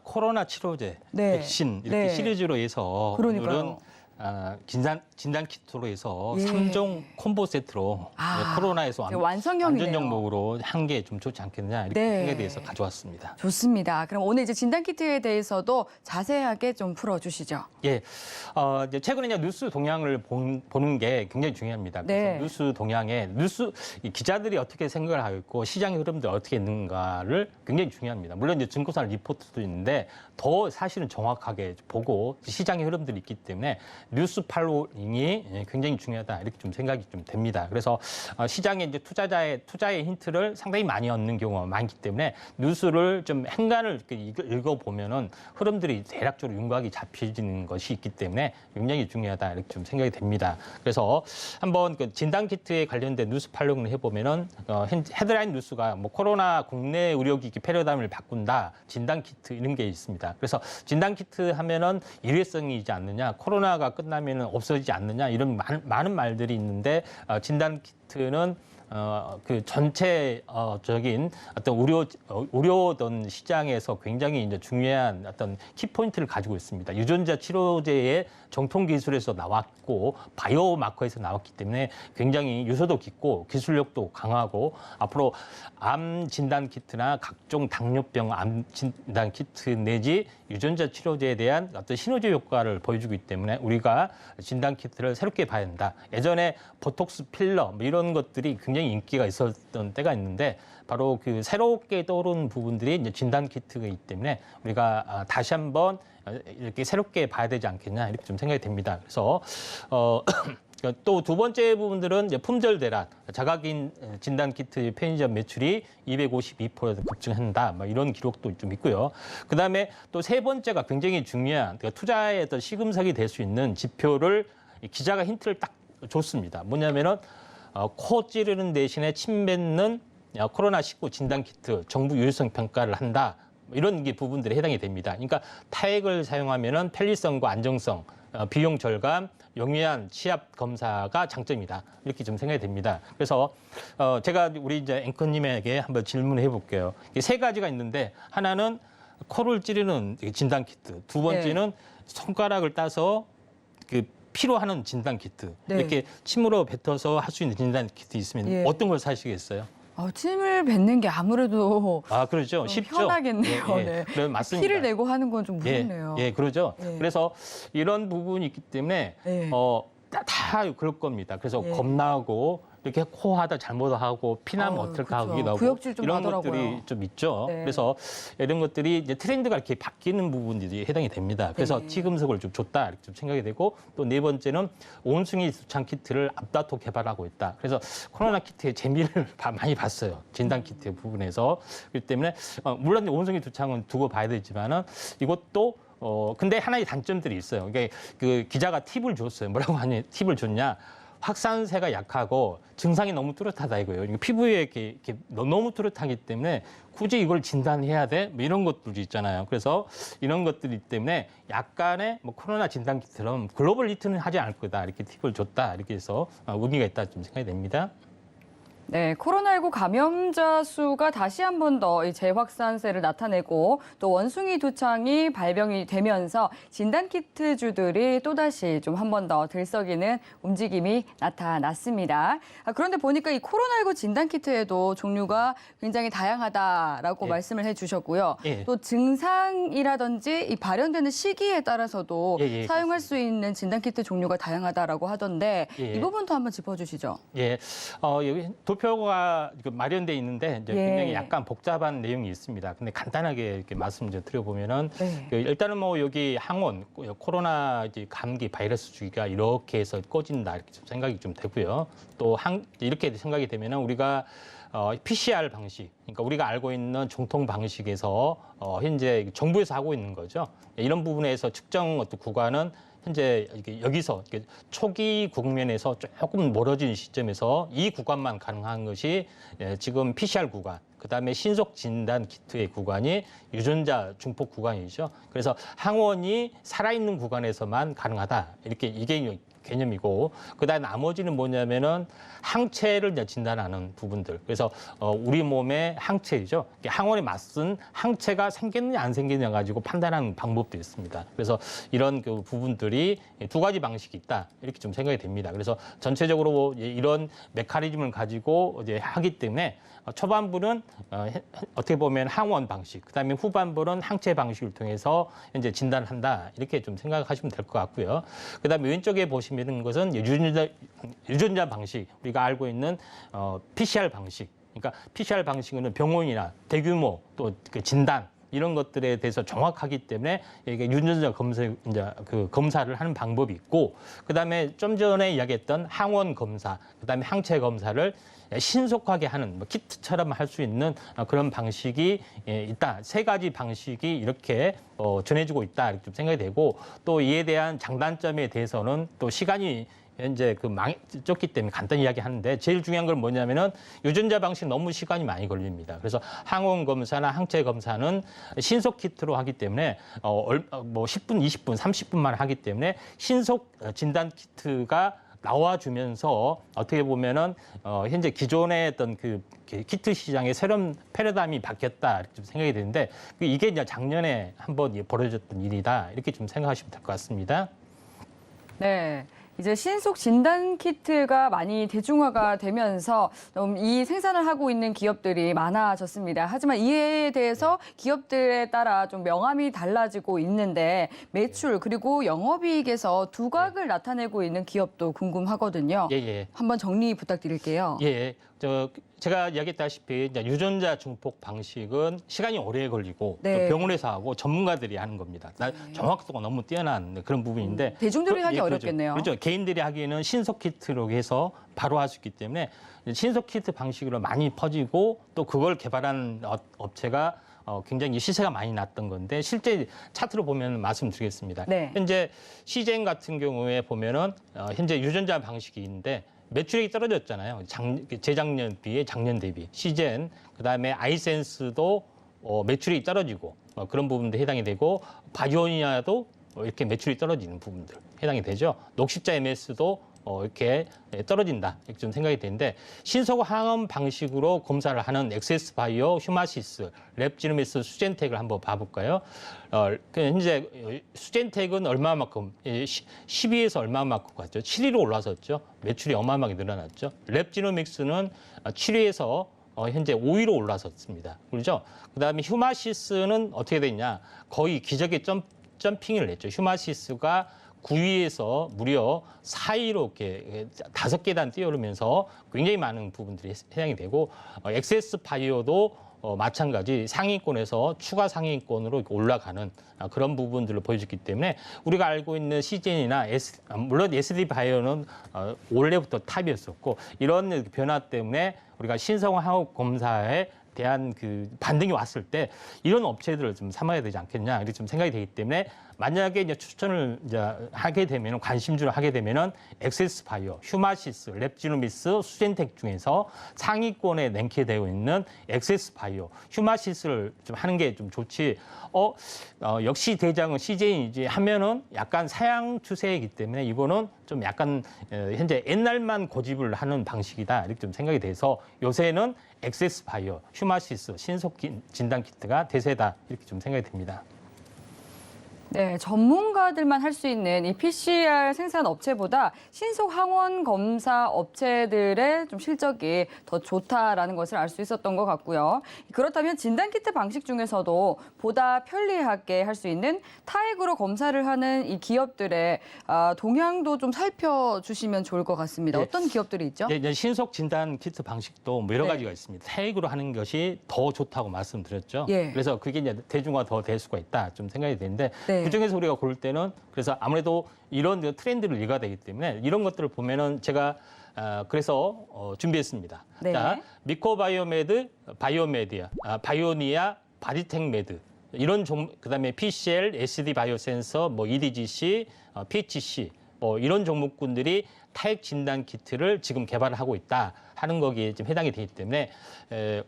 코로나 치료제, 네. 백신 이렇게 네. 시리즈로 해서 그러니까요. 오늘은 진단 키트로 해서 예. 3종 콤보 세트로 코로나에서 완성형이네요. 완전 종목으로 한 게 좀 좋지 않겠냐 이렇게 네. 생각에 대해서 가져왔습니다. 좋습니다. 그럼 오늘 이제 진단키트에 대해서도 자세하게 좀 풀어주시죠. 예, 이제 최근에 이제 뉴스 동향을 보는 게 굉장히 중요합니다. 그래서 네. 뉴스 동향에 이 기자들이 어떻게 생각을 하고 있고 시장의 흐름들이 어떻게 있는가를 굉장히 중요합니다. 물론 이제 증거사 리포트도 있는데 더 사실은 정확하게 보고 시장의 흐름들이 있기 때문에 뉴스 팔로잉 타이밍이 굉장히 중요하다 이렇게 좀 생각이 좀 됩니다. 그래서 시장에 이제 투자의 힌트를 상당히 많이 얻는 경우가 많기 때문에 뉴스를 좀 행간을 읽어보면은 흐름들이 대략적으로 윤곽이 잡히는 것이 있기 때문에 굉장히 중요하다 이렇게 좀 생각이 됩니다. 그래서 한번 그 진단키트에 관련된 뉴스 팔로우를 해보면은 헤드라인 뉴스가 뭐 코로나 국내 의료기기 패러다임을 바꾼다 진단키트 이런 게 있습니다. 그래서 진단키트 하면은 일회성이지 않느냐, 코로나가 끝나면은 없어지지 않느냐 이런 많은 말들이 있는데 진단키트는 그 전체적인 어떤 의료던 시장에서 굉장히 이제 중요한 어떤 키포인트를 가지고 있습니다. 유전자 치료제의 정통 기술에서 나왔고 바이오 마커에서 나왔기 때문에 굉장히 유서도 깊고 기술력도 강하고 앞으로 암 진단 키트나 각종 당뇨병 암 진단 키트 내지 유전자 치료제에 대한 어떤 시너지 효과를 보여주기 때문에 우리가 진단 키트를 새롭게 봐야 된다. 예전에 보톡스 필러 뭐 이런 것들이 굉장히 인기가 있었던 때가 있는데 바로 그 새롭게 떠오른 부분들이 이제 진단 키트가 있기 때문에 우리가 다시 한번 이렇게 새롭게 봐야 되지 않겠냐 이렇게 좀 생각이 됩니다. 그래서 또 두 번째 부분들은 이제 품절 대란, 자가긴 진단 키트 편의점 매출이 252% 급증한다. 뭐 이런 기록도 좀 있고요. 그다음에 또 세 번째가 굉장히 중요한 그러니까 투자의 어떤 시금석이 될 수 있는 지표를 기자가 힌트를 딱 줬습니다. 뭐냐면은 코 찌르는 대신에 침 뱉는 코로나19 진단 키트 정부 유효성 평가를 한다. 이런 게 부분들에 해당이 됩니다. 그러니까 타액을 사용하면은 편리성과 안정성, 비용 절감, 용이한 취합 검사가 장점이다. 이렇게 좀 생각이 됩니다. 그래서 제가 우리 이제 앵커님에게 한번 질문해 볼게요. 세 가지가 있는데 하나는 코를 찌르는 진단 키트, 두 번째는 손가락을 따서 그 피로 하는 진단 키트. 네. 이렇게 침으로 뱉어서 할 수 있는 진단 키트 있으면 예. 어떤 걸 사시겠어요? 침을 뱉는 게 아무래도 그렇죠. 쉽죠. 편하겠네요. 예, 예. 네. 네, 맞습니다. 피를 내고 하는 건 좀 무섭네요. 예, 그러죠. 예. 그래서 이런 부분이 있기 때문에 예. 다 그럴 겁니다. 그래서 예. 겁나고 이렇게 코하다 잘못하고 피나면 어떨까 그렇죠. 하기도 하고 구역질 좀 이런 나더라고요. 것들이 좀 있죠. 네. 그래서 이런 것들이 이제 트렌드가 이렇게 바뀌는 부분들이 해당이 됩니다. 그래서 네. 시금석을 좀 줬다 이렇게 좀 생각이 되고 또 네 번째는 온숭이 두창 키트를 앞다퉈 개발하고 있다. 그래서 코로나 키트의 재미를 많이 봤어요. 진단 키트 부분에서 그렇기 때문에 물론 온숭이 두창은 두고 봐야 되지만은 이것도 근데 하나의 단점들이 있어요. 이게 그 기자가 팁을 줬어요. 뭐라고 하니 팁을 줬냐? 확산세가 약하고 증상이 너무 뚜렷하다 이거예요. 피부에 이렇게 너무 뚜렷하기 때문에 굳이 이걸 진단해야 돼? 뭐 이런 것들이 있잖아요. 그래서 이런 것들이 때문에 약간의 뭐 코로나 진단 키트처럼 글로벌 히트는 하지 않을 거다. 이렇게 팁을 줬다. 이렇게 해서 의미가 있다 좀 생각이 됩니다. 네, 코로나19 감염자 수가 다시 한 번 더 이 재확산세를 나타내고 또 원숭이 두창이 발병이 되면서 진단키트주들이 또다시 좀 한 번 더 들썩이는 움직임이 나타났습니다. 그런데 보니까 이 코로나19 진단키트에도 종류가 굉장히 다양하다라고 예. 말씀을 해주셨고요. 예. 또 증상이라든지 이 발현되는 시기에 따라서도 예, 사용할 수 있는 진단키트 종류가 다양하다라고 하던데 예. 이 부분도 한번 짚어주시죠. 예, 여기 도표가 마련돼 있는데 이제 예. 굉장히 약간 복잡한 내용이 있습니다. 근데 간단하게 이렇게 말씀 좀 드려보면은 네. 일단은 뭐 여기 항원 코로나 이제 감기 바이러스 주기가 이렇게 해서 꺼진다 이렇게 좀 생각이 좀 되고요. 또 이렇게 생각이 되면은 우리가 PCR 방식, 그러니까 우리가 알고 있는 정통 방식에서 현재 정부에서 하고 있는 거죠. 이런 부분에서 측정 어떤 구간은 현재 여기서 초기 국면에서 조금 멀어진 시점에서 이 구간만 가능한 것이 지금 PCR 구간, 그다음에 신속 진단 키트의 구간이 유전자 중폭 구간이죠. 그래서 항원이 살아있는 구간에서만 가능하다. 이렇게 이게 개념이고 그다음 나머지는 뭐냐면은 항체를 이제 진단하는 부분들. 그래서 우리 몸의 항체이죠. 항원에 맞선 항체가 생겼느냐 안 생겼느냐 가지고 판단하는 방법도 있습니다. 그래서 이런 그 부분들이 두 가지 방식이 있다. 이렇게 좀 생각이 됩니다. 그래서 전체적으로 이런 메커니즘을 가지고 이제 하기 때문에 초반부는 어떻게 보면 항원 방식, 그다음에 후반부는 항체 방식을 통해서 현재 진단을 한다. 이렇게 좀 생각하시면 될 것 같고요. 그다음에 왼쪽에 보시는 것은 유전자 방식, 우리가 알고 있는 PCR 방식. 그러니까 PCR 방식은 병원이나 대규모 또 그 진단 이런 것들에 대해서 정확하기 때문에 이게 유전자 검사 이제 그 검사를 하는 방법이 있고, 그다음에 좀 전에 이야기했던 항원 검사, 그다음에 항체 검사를 신속하게 하는 뭐 키트처럼 할 수 있는 그런 방식이 있다. 세 가지 방식이 이렇게 전해지고 있다 이렇게 좀 생각이 되고, 또 이에 대한 장단점에 대해서는 또 시간이 현재 좁기 때문에 간단히 이야기하는데, 제일 중요한 건 뭐냐면은 유전자 방식 너무 시간이 많이 걸립니다. 그래서 항원 검사나 항체 검사는 신속 키트로 하기 때문에 뭐 10분, 20분, 30분만 하기 때문에 신속 진단 키트가 나와주면서 어떻게 보면은 현재 기존에 어떤 그 키트 시장의 새로운 패러다임이 바뀌었다 이렇게 좀 생각이 되는데, 이게 이제 작년에 한번 벌어졌던 일이다 이렇게 좀 생각하시면 될 것 같습니다. 네. 이제 신속 진단 키트가 많이 대중화가 되면서 이 생산을 하고 있는 기업들이 많아졌습니다. 하지만 이에 대해서 기업들에 따라 좀 명암이 달라지고 있는데, 매출 그리고 영업이익에서 두각을 나타내고 있는 기업도 궁금하거든요. 예. 한번 정리 부탁드릴게요. 예. 제가 이야기했다시피 이제 유전자 증폭 방식은 시간이 오래 걸리고 네. 또 병원에서 하고 전문가들이 하는 겁니다. 정확도가 너무 뛰어난 그런 부분인데 대중들이 하기 그렇죠. 어렵겠네요. 그렇죠. 개인들이 하기에는 신속 키트로 해서 바로 할 수 있기 때문에 신속 키트 방식으로 많이 퍼지고, 또 그걸 개발한 업체가 굉장히 시세가 많이 났던 건데, 실제 차트로 보면 말씀드리겠습니다. 네. 현재 시젠 같은 경우에 보면은 현재 유전자 방식이 있는데 매출액이 떨어졌잖아요. 재작년 비해 작년 대비. 시젠, 그다음에 아이센스도 매출이 떨어지고 그런 부분도 해당이 되고, 바이오니아도 이렇게 매출이 떨어지는 부분들 해당이 되죠. 녹십자 MS도 이렇게 떨어진다 이렇게 좀 생각이 되는데, 신속 항원 방식으로 검사를 하는 엑세스 바이오, 휴마시스, 랩지노미스, 수젠텍을 한번 봐볼까요? 현재 수젠텍은 얼마만큼 12에서 얼마만큼 갔죠? 7위로 올라섰죠. 매출이 어마어마하게 늘어났죠. 랩지노믹스는 7위에서 현재 5위로 올라섰습니다. 그렇죠? 그다음에 휴마시스는 어떻게 됐냐? 거의 기적의 점핑을 냈죠. 휴마시스가 9위에서 무려 4위로 이렇게 5계단 뛰어오르면서 굉장히 많은 부분들이 해당이 되고, 엑세스 바이오도 마찬가지 상위권에서 추가 상위권으로 올라가는 그런 부분들을 보여줬기 때문에, 우리가 알고 있는 시젠이나 물론 SD 바이오는 원래부터 탑이었었고, 이런 변화 때문에 우리가 신성항원 검사에 대한 그 반등이 왔을 때 이런 업체들을 좀 삼아야 되지 않겠냐 이렇게 좀 생각이 되기 때문에, 만약에 이제 추천을 이제 하게 되면, 관심주를 하게 되면은 엑세스 바이오, 휴마시스, 랩지노미스, 수젠텍 중에서 상위권에 랭크되어 있는 엑세스 바이오, 휴마시스를 좀 하는 게 좀 좋지. 역시 대장은 CJ이지 하면은 약간 사양 추세이기 때문에 이거는 좀 약간 현재 옛날만 고집을 하는 방식이다 이렇게 좀 생각이 돼서, 요새는 엑세스 바이오, 휴마시스, 신속 진단 키트가 대세다 이렇게 좀 생각이 듭니다. 네, 전문가들만 할 수 있는 이 PCR 생산 업체보다 신속 항원 검사 업체들의 좀 실적이 더 좋다라는 것을 알 수 있었던 것 같고요. 그렇다면 진단키트 방식 중에서도 보다 편리하게 할 수 있는 타액으로 검사를 하는 이 기업들의 동향도 좀 살펴주시면 좋을 것 같습니다. 예. 어떤 기업들이 있죠? 이제 신속 진단 키트 방식도 뭐 여러 네. 가지가 있습니다. 타액으로 하는 것이 더 좋다고 말씀드렸죠. 예. 그래서 그게 이제 대중화 더 될 수가 있다 좀 생각이 되는데, 네. 그중에서 우리가 고를 때는, 그래서 아무래도 이런 트렌드를 읽어야 되기 때문에 이런 것들을 보면은 제가 그래서 준비했습니다. 네. 자, 미코바이오메드, 바이오니아, 바디텍메드 이런 그다음에 PCL, SD 바이오센서, 뭐 EDGC, PHC 뭐 이런 종목군들이 타액 진단 키트를 지금 개발을 하고 있다 하는 거기에 지금 해당이 되기 때문에,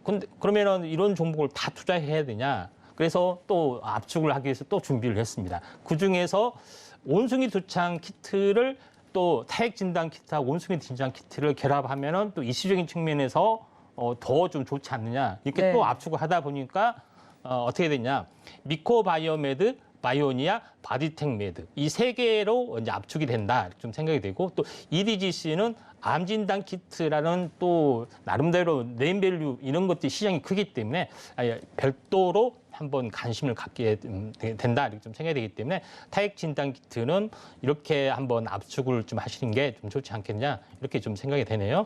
근데 그러면은 이런 종목을 다 투자해야 되냐? 그래서 또 압축을 하기 위해서 또 준비를 했습니다. 그 중에서 온숭이 두창 키트를 또 타액 진단 키트하고 온숭이 진단 키트를 결합하면은 또 이슈적인 측면에서 더 좀 좋지 않느냐 이렇게 네. 또 압축을 하다 보니까 어떻게 됐냐? 미코바이오메드, 바이오니아, 바디텍메드 이 세 개로 이제 압축이 된다 좀 생각이 되고, 또 EDGC는 암 진단 키트라는 또 나름대로 네임밸류 이런 것들이 시장이 크기 때문에 별도로 한번 관심을 갖게 된다 이렇게 좀 생각이 되기 때문에, 타액 진단 키트는 이렇게 한번 압축을 좀 하시는 게 좀 좋지 않겠냐 이렇게 좀 생각이 되네요.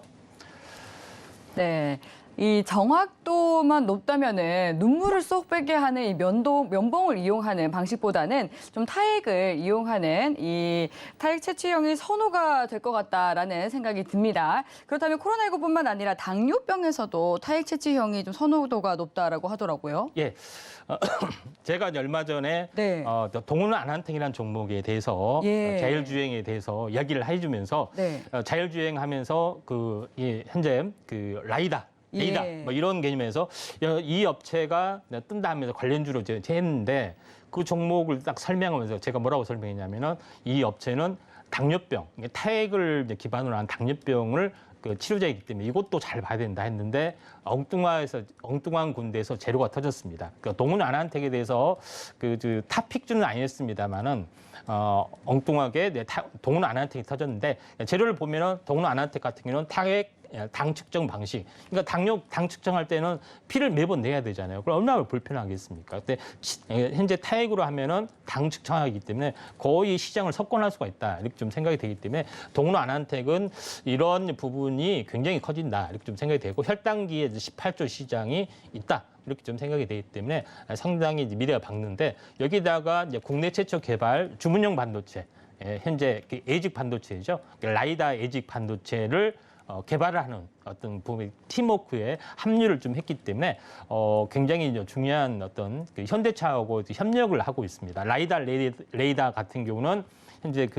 네. 이 정확도만 높다면은 눈물을 쏙 빼게 하는 이 면봉을 이용하는 방식보다는 좀 타액을 이용하는 이 타액 채취형이 선호가 될 것 같다라는 생각이 듭니다. 그렇다면 코로나19뿐만 아니라 당뇨병에서도 타액 채취형이 좀 선호도가 높다라고 하더라고요. 예. 제가 얼마 전에 네. 동물 안한탱이라는 종목에 대해서 예. 자율주행에 대해서 이야기를 해주면서 네. 자율주행하면서 현재 레이다 예. 뭐 이런 개념에서 이 업체가 뜬다 하면서 관련주로 이제 했는데 그 종목을 딱 설명하면서 제가 뭐라고 설명했냐면은 이 업체는 당뇨병, 타액을 이제 기반으로 한 당뇨병을 치료제이기 때문에 이것도 잘 봐야 된다 했는데 엉뚱한 군데에서 재료가 터졌습니다. 동물 안한택에 대해서 탑픽주는 아니었습니다만은 엉뚱하게 동물 안한택이 터졌는데 재료를 보면은 동물 안한택 같은 경우는 타액 당 측정 방식. 그러니까 당 측정할 때는 피를 매번 내야 되잖아요. 그럼 얼마나 불편하겠습니까? 근데 현재 타액으로 하면은 당 측정하기 때문에 거의 시장을 석권할 수가 있다. 이렇게 좀 생각이 되기 때문에 동물 안한택은 이런 부분이 굉장히 커진다. 이렇게 좀 생각이 되고 혈당기에 18조 시장이 있다. 이렇게 좀 생각이 되기 때문에 상당히 미래가 밝는데 여기다가 이제 국내 최초 개발 주문용 반도체, 현재 에이직 반도체죠. 라이다 에이직 반도체를 개발을 하는 어떤 부분이 팀워크에 합류를 좀 했기 때문에 굉장히 중요한 어떤 현대차하고 협력을 하고 있습니다. 라이다 레이다 같은 경우는 현재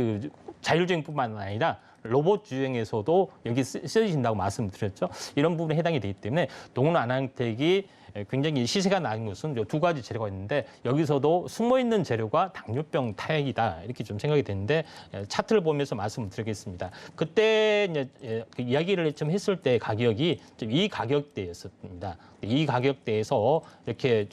자율주행뿐만 아니라 로봇 주행에서도 여기 쓰여진다고 말씀드렸죠. 이런 부분에 해당이 되기 때문에 동물 안한택이 굉장히 시세가 낮은 것은 두 가지 재료가 있는데 여기서도 숨어있는 재료가 당뇨병 타액이다 이렇게 좀 생각이 되는데 차트를 보면서 말씀을 드리겠습니다. 그때 이제 이야기를 좀 했을 때 가격이 좀 이 가격대였습니다. 이 가격대에서 이렇게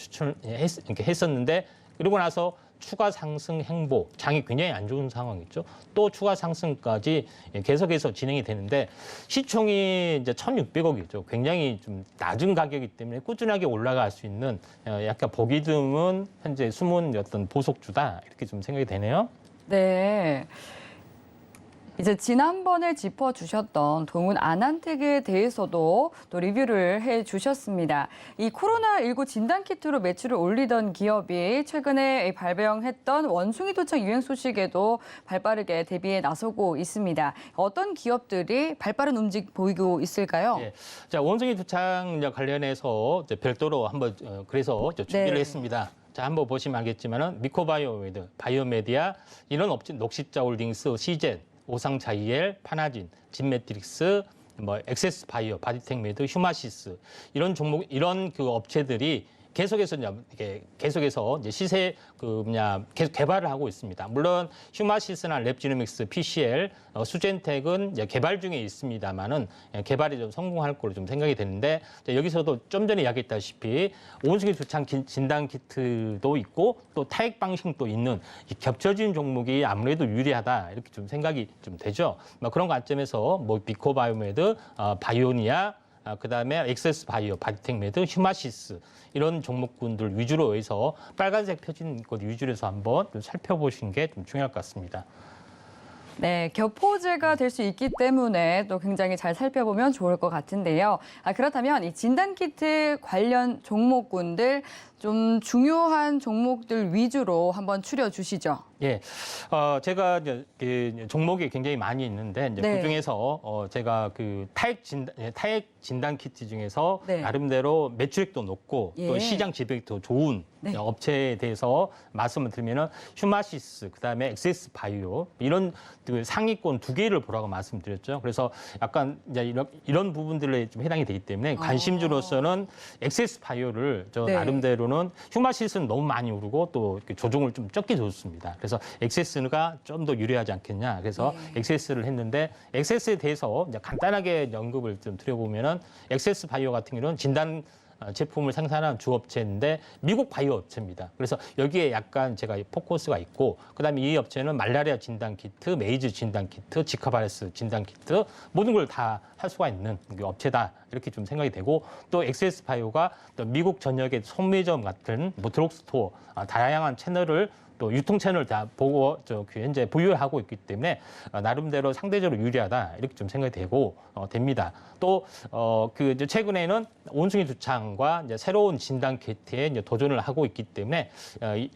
이렇게 했었는데 그리고 나서 추가 상승 행보, 장이 굉장히 안 좋은 상황이죠. 또 추가 상승까지 계속해서 진행이 되는데 시총이 이제 1,600억이죠. 굉장히 좀 낮은 가격이기 때문에 꾸준하게 올라갈 수 있는 약간 보기 드문 현재 숨은 어떤 보석주다 이렇게 좀 생각이 되네요. 네. 이제 지난번에 짚어주셨던 동물 안한택에 대해서도 또 리뷰를 해주셨습니다. 이 코로나19 진단키트로 매출을 올리던 기업이 최근에 발병했던 원숭이 도착 유행 소식에도 발빠르게 대비에 나서고 있습니다. 어떤 기업들이 발빠른 움직 보이고 있을까요? 예. 자, 원숭이 도착 관련해서 이제 별도로 한번 그래서 준비를 네. 했습니다. 자, 한번 보시면 알겠지만은 미코바이오메드, 바이오메디아 이런 업체, 녹십자홀딩스, 시젠, 오상자이엘, 파나진, 진매트릭스, 엑세스 바이오, 바디텍메드, 휴마시스 이런 종목 이런 업체들이 계속해서 이제 시세 계속 개발을 하고 있습니다. 물론 휴마시스나 랩지노믹스, PCL, 수젠텍은 이제 개발 중에 있습니다만은 개발이 좀 성공할 거로 좀 생각이 되는데 여기서도 좀 전에 이야기했다시피 온수기 두창 진단 키트도 있고 또 타액 방식도 있는 이 겹쳐진 종목이 아무래도 유리하다 이렇게 좀 생각이 좀 되죠. 그런 관점에서 미코바이오메드, 바이오니아 그다음에 엑세스 바이오, 바디텍메드, 휴마시스 이런 종목군들 위주로 해서 빨간색 펴진 것 위주로 해서 한번 좀 살펴보시는 게 좀 중요할 것 같습니다. 네, 겹포제가 될 수 있기 때문에 또 굉장히 잘 살펴보면 좋을 것 같은데요. 그렇다면 이 진단키트 관련 종목군들 좀 중요한 종목들 위주로 한번 추려주시죠. 예, 제가 이제 종목이 굉장히 많이 있는데 이제 네. 그 중에서 제가 타액 진단 키트 중에서 네. 나름대로 매출액도 높고 예. 또 시장 지배력도 좋은 네. 업체에 대해서 말씀을 드리면은 휴마시스, 그다음에 엑세스 바이오 이런 상위권 두 개를 보라고 말씀드렸죠. 그래서 약간 이제 이런 부분들에 좀 해당이 되기 때문에 관심주로서는 엑세스 바이오를 네. 나름대로는 휴마시스는 너무 많이 오르고 또 조종을 좀 적게 줬습니다. 그래서 엑세스가 좀 더 유리하지 않겠냐. 그래서 엑세스를 했는데 엑세스에 대해서 이제 간단하게 언급을 좀 드려보면은 엑세스 바이오 같은 경우는 진단 제품을 생산하는 주업체인데 미국 바이오 업체입니다. 그래서 여기에 약간 제가 포커스가 있고 그다음에 이 업체는 말라리아 진단 키트, 메이즈 진단 키트, 지카 바이러스 진단 키트 모든 걸 다 할 수가 있는 업체다 이렇게 좀 생각이 되고 또 엑세스 바이오가 또 미국 전역의 소매점 같은 드럭스토어 다양한 채널을 또 유통 채널 다 보고 현재 보유하고 있기 때문에 나름대로 상대적으로 유리하다 이렇게 좀 생각이 되고 됩니다. 또 이제 최근에는 온숭이 두창과 이제 새로운 진단 키트에 이제 도전을 하고 있기 때문에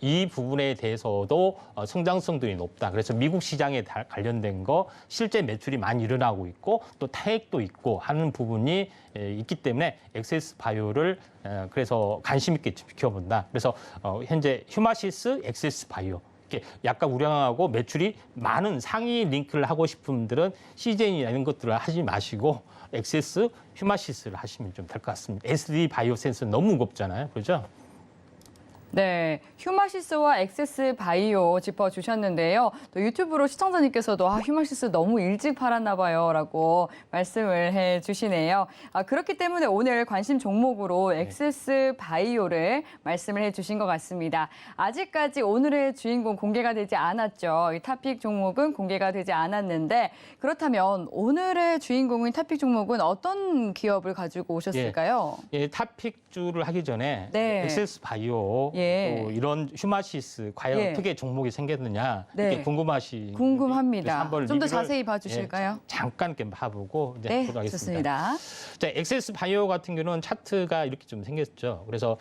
이 부분에 대해서도 성장성들이 높다. 그래서 미국 시장에 관련된 거 실제 매출이 많이 일어나고 있고 또 타액도 있고 하는 부분이 있기 때문에 엑세스 바이오를 그래서 관심 있게 지켜본다. 그래서 현재 휴마시스, 엑세스 바이오 이렇게 약간 우량하고 매출이 많은 상위 링크를 하고 싶은 분들은 시젠이나 이런 것들을 하지 마시고 엑세스, 휴마시스를 하시면 좀 될 것 같습니다. SD 바이오 센서 너무 무겁잖아요, 그렇죠? 네, 휴마시스와 엑세스 바이오 짚어주셨는데요. 또 유튜브로 시청자님께서도 휴마시스 너무 일찍 팔았나 봐요 라고 말씀을 해주시네요. 그렇기 때문에 오늘 관심 종목으로 엑세스 바이오를 말씀을 해주신 것 같습니다. 아직까지 오늘의 주인공 공개가 되지 않았죠. 이 탑픽 종목은 공개가 되지 않았는데 그렇다면 오늘의 주인공인 탑픽 종목은 어떤 기업을 가지고 오셨을까요? 예, 탑픽주를 하기 전에 네. 엑세스 바이오 예. 또 이런 휴마시스 과연 예. 어떻게 종목이 생겼느냐 네. 이렇게 궁금합니다. 좀 더 리뷰를, 자세히 봐주실까요? 잠깐 이렇게 봐보고 이제 네, 보도록 하겠습니다. 좋습니다. 자, 엑세스 바이오 같은 경우는 차트가 이렇게 좀 생겼죠. 그래서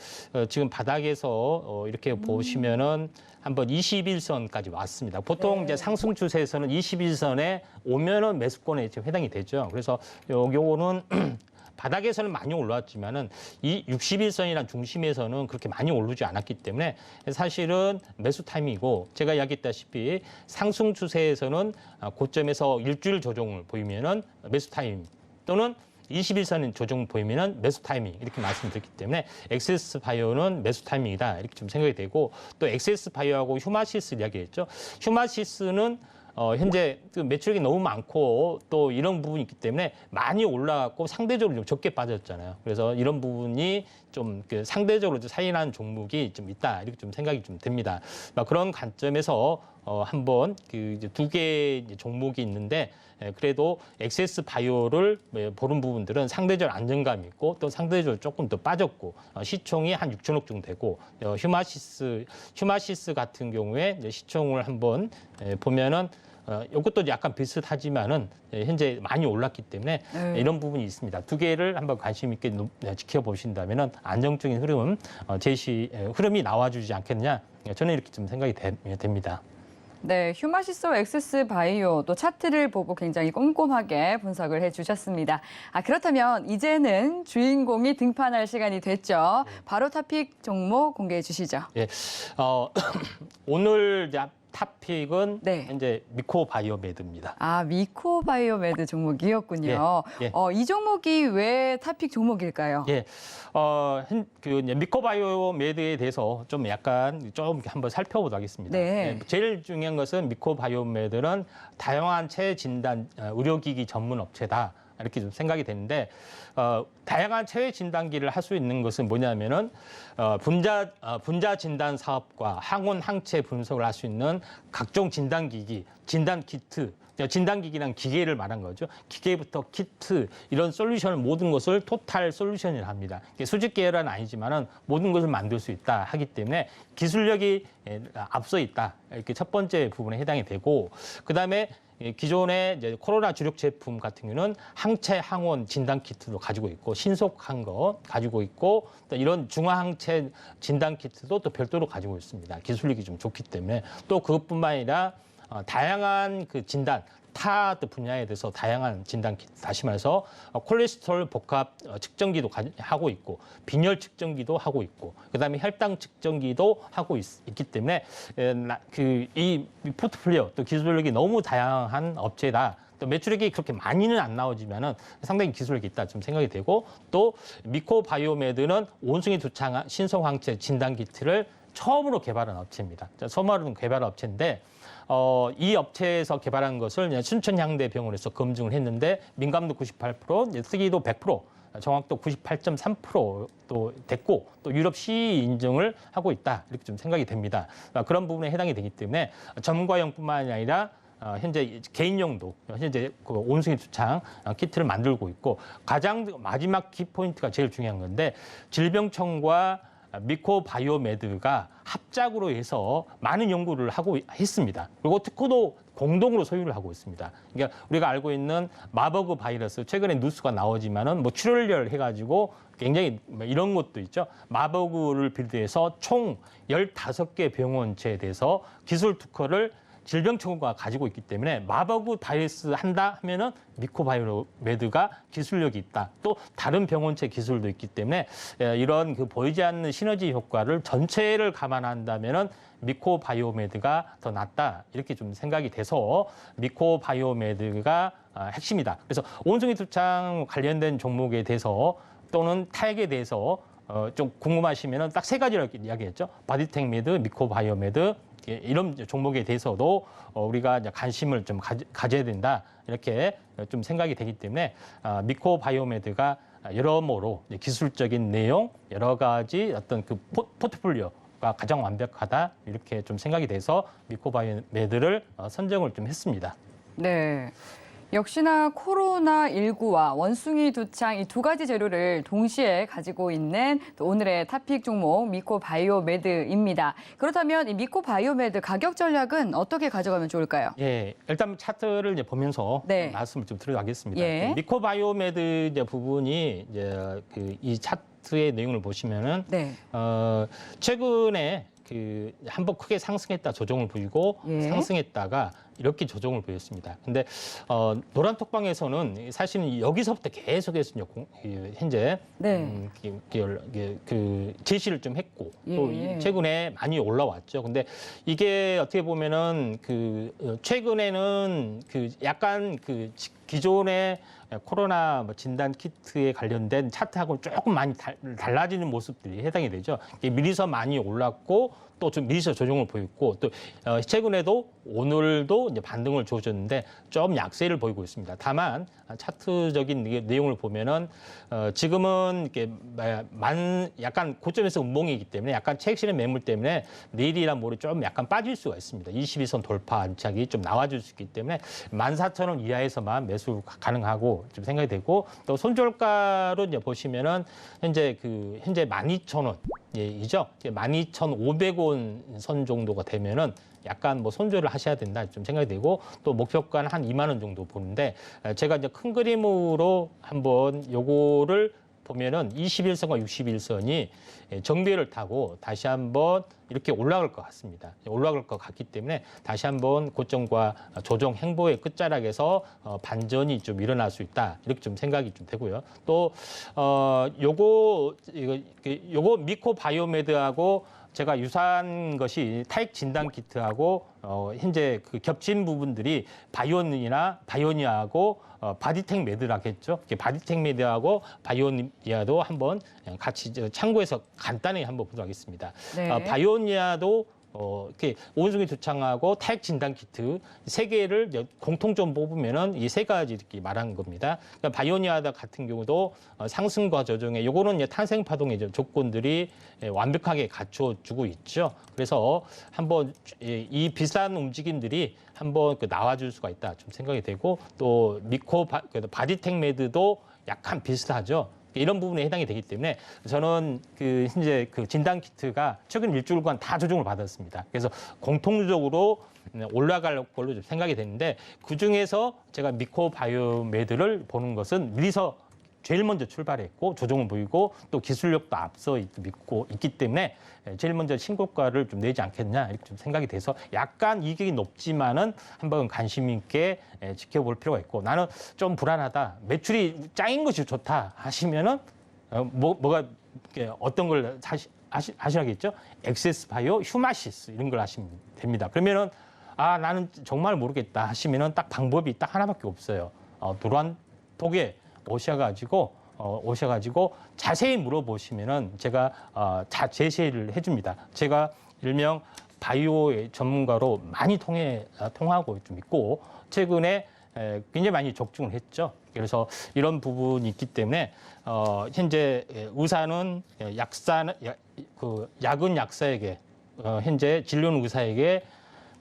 지금 바닥에서 이렇게 보시면은 한번 21선까지 왔습니다. 보통 네. 이제 상승 추세에서는 21선에 오면은 매수권에 지금 해당이 되죠. 그래서 요거는 바닥에서는 많이 올라왔지만은 이 61선이란 중심에서는 그렇게 많이 오르지 않았기 때문에 사실은 매수 타임이고 제가 이야기했다시피 상승 추세에서는 고점에서 일주일 조정을 보이면은 매수 타임 또는 21선 조정 보이면은 매수 타이밍 이렇게 말씀드렸기 때문에 엑세스 바이오는 매수 타이밍이다 이렇게 좀 생각이 되고 또 엑세스 바이오하고 휴마시스 이야기했죠. 휴마시스는 현재 그 매출액이 너무 많고 또 이런 부분이 있기 때문에 많이 올라갔고 상대적으로 좀 적게 빠졌잖아요. 그래서 이런 부분이 좀 그 상대적으로 사인한 종목이 좀 있다 이렇게 좀 생각이 좀 됩니다. 그런 관점에서 한번 그 이제 두 개의 종목이 있는데 그래도 엑세스 바이오를 보는 부분들은 상대적 안정감이 있고 또 상대적으로 조금 더 빠졌고 시총이 한 6천억 정도 되고 휴마시스 같은 경우에 이제 시총을 한번 보면은 이것도 약간 비슷하지만은 현재 많이 올랐기 때문에 이런 부분이 있습니다. 두 개를 한번 관심 있게 지켜보신다면은 안정적인 흐름이 나와주지 않겠냐? 저는 이렇게 좀 생각이 됩니다. 네, 휴마시스와 엑세스 바이오 또 차트를 보고 굉장히 꼼꼼하게 분석을 해주셨습니다. 그렇다면 이제는 주인공이 등판할 시간이 됐죠. 바로 탑픽 종목 공개해 주시죠. 예, 오늘 탑픽은 네. 현재 미코바이오메드입니다. 미코바이오메드 종목이었군요. 예. 이 종목이 왜 탑픽 종목일까요? 예, 미코바이오메드에 대해서 좀 한번 살펴보도록 하겠습니다. 네. 예, 제일 중요한 것은 미코바이오메드는 다양한 체외 진단 의료기기 전문 업체다. 이렇게 좀 생각이 되는데 다양한 체외 진단기를 할 수 있는 것은 뭐냐면은 분자 진단 사업과 항원 항체 분석을 할 수 있는 각종 진단기기, 진단 키트, 진단기기란 기계를 말한 거죠. 기계부터 키트 이런 솔루션을 모든 것을 토탈 솔루션이라 합니다. 수직 계열은 아니지만은 모든 것을 만들 수 있다 하기 때문에 기술력이 앞서 있다. 이렇게 첫 번째 부분에 해당이 되고 그다음에 기존의 이제 코로나 주력 제품 같은 경우는 항체 항원 진단 키트도 가지고 있고 신속한 거 가지고 있고 또 이런 중화 항체 진단 키트도 또 별도로 가지고 있습니다. 기술력이 좀 좋기 때문에 또 그것뿐만 아니라 다양한 그 진단 타 분야에 대해서 다양한 진단 키트 다시 말해서 콜레스테롤 복합 측정기도 하고 있고 빈혈 측정기도 하고 있고 그다음에 혈당 측정기도 하고 있기 때문에 이 포트폴리오 또 기술력이 너무 다양한 업체다. 또 매출액이 그렇게 많이는 안 나오지만은 상당히 기술력이 있다 좀 생각이 되고 또 미코바이오메드는 온숭이 두창 신성황체 진단 키트를 처음으로 개발한 업체입니다. 처음으로 개발한 업체인데 이 업체에서 개발한 것을 순천향대병원에서 검증을 했는데 민감도 98%, 쓰기도 100%, 정확도 98.3%도 됐고 또 유럽 CE 인증을 하고 있다 이렇게 좀 생각이 됩니다. 그런 부분에 해당이 되기 때문에 전문가용뿐만 아니라 현재 개인용도 현재 그 온숭이 두창 키트를 만들고 있고 가장 마지막 키포인트가 제일 중요한 건데 질병청과 미코바이오메드가 합작으로 해서 많은 연구를 하고 했습니다. 그리고 특허도 공동으로 소유를 하고 있습니다. 그러니까 우리가 알고 있는 마버그 바이러스, 최근에 뉴스가 나오지만은 뭐 출혈 해가지고 굉장히 이런 것도 있죠. 마버그를 비롯해서 총 15개 병원체에 대해서 기술 특허를 질병청구가 가지고 있기 때문에 마버그 바이러스 한다 하면은 미코바이오메드가 기술력이 있다. 또 다른 병원체 기술도 있기 때문에 이런 그 보이지 않는 시너지 효과를 전체를 감안한다면은 미코바이오메드가 더 낫다. 이렇게 좀 생각이 돼서 미코바이오메드가 핵심이다. 그래서 온숭이 두창 관련된 종목에 대해서 또는 타액에 대해서 좀 궁금하시면은 딱 세 가지를 이야기했죠. 바디텍 메드, 미코바이오메드 이런 종목에 대해서도 우리가 이제 관심을 좀 가져야 된다 이렇게 좀 생각이 되기 때문에 미코바이오메드가 여러모로 기술적인 내용 여러 가지 어떤 그 포트폴리오가 가장 완벽하다 이렇게 좀 생각이 돼서 미코바이오메드를 선정을 좀 했습니다. 네. 역시나 코로나19와 원숭이 두창 이 두 가지 재료를 동시에 가지고 있는 또 오늘의 탑픽 종목 미코바이오메드입니다. 그렇다면 이 미코바이오메드 가격 전략은 어떻게 가져가면 좋을까요? 예, 일단 차트를 이제 보면서 네. 말씀을 좀 드려가겠습니다. 예. 미코바이오메드 이제 부분이 이제 이 차트의 내용을 보시면은 네. 최근에 그 한번 크게 상승했다 조정을 보이고 예. 상승했다가 이렇게 조정을 보였습니다. 근데 노란 톡방에서는 사실은 여기서부터 계속해서 현재 네. 그 제시를 좀 했고 또 예. 최근에 많이 올라왔죠. 근데 이게 어떻게 보면은 그 최근에는 그 약간 그 기존의 코로나 진단 키트에 관련된 차트하고 조금 많이 달라지는 모습들이 해당이 되죠. 미리서 많이 올랐고 또 좀 미리서 조정을 보였고 또 최근에도 오늘도 이제 반등을 주어졌는데 좀 약세를 보이고 있습니다. 다만 차트적인 내용을 보면은 지금은 이렇게 약간 고점에서 운봉이기 때문에 약간 채식의 매물 때문에 내일이나 모레 좀 약간 빠질 수가 있습니다. 22선 돌파 안착이 좀 나와줄 수 있기 때문에 14,000원 이하에서만 매수 가능하고 좀 생각이 되고 또 손절가로 이제 보시면은 현재 12,000원 이죠. 12,500원 선 정도가 되면은 약간 뭐 손절을 하셔야 된다 좀 생각이 되고 또 목표가는 한 2만 원 정도 보는데 제가 이제 큰 그림으로 한번 요거를 보면은 21선과 61선이 정배를 타고 다시 한번 이렇게 올라갈 것 같습니다. 올라갈 것 같기 때문에 다시 한번 고점과 조정 행보의 끝자락에서 반전이 좀 일어날 수 있다. 이렇게 좀 생각이 좀 되고요. 또 요거 미코바이오메드하고 제가 유사한 것이 타액 진단 키트하고 현재 그 겹친 부분들이 바이오니아하고 바디텍 메드라겠죠. 바디텍 메드하고 바이오니아도 한번 같이 참고해서 간단히 한번 보도록 하겠습니다. 네. 바이오니아도 이렇게 온숭이 두창하고 타액 진단 키트 세 개를 공통점 뽑으면은 이 세 가지 이렇게 말한 겁니다. 그러니까 바이오니아 같은 경우도 상승과 조정에 요거는 탄생 파동의 조건들이 완벽하게 갖춰주고 있죠. 그래서 한번 이 비슷한 움직임들이 한번 나와줄 수가 있다 좀 생각이 되고 또 바디텍 메드도 약간 비슷하죠. 이런 부분에 해당이 되기 때문에 저는 현재 진단 키트가 최근 일주일간 다 조정을 받았습니다. 그래서 공통적으로 올라갈 걸로 좀 생각이 되는데 그 중에서 제가 미코바이오메드를 보는 것은 미리서 제일 먼저 출발했고 조정을 보이고 또 기술력도 앞서 믿고 있기 때문에 제일 먼저 신고가를 좀 내지 않겠냐 이렇게 좀 생각이 돼서 약간 이익이 높지만은 한번 관심 있게 지켜볼 필요가 있고 나는 좀 불안하다 매출이 짱인 것이 좋다 하시면은 뭐가 어떤 걸 하시라겠죠? 엑세스바이오, 휴마시스 이런 걸 하시면 됩니다. 그러면은 나는 정말 모르겠다 하시면은 딱 방법이 딱 하나밖에 없어요. 노란톡에 오셔가지고 자세히 물어보시면은 제가 제시를 해줍니다. 제가 일명 바이오의 전문가로 많이 통하고 좀 있고 최근에 굉장히 많이 적중을 했죠. 그래서 이런 부분이 있기 때문에 현재 의사는 약은 약사에게 현재 진료는 의사에게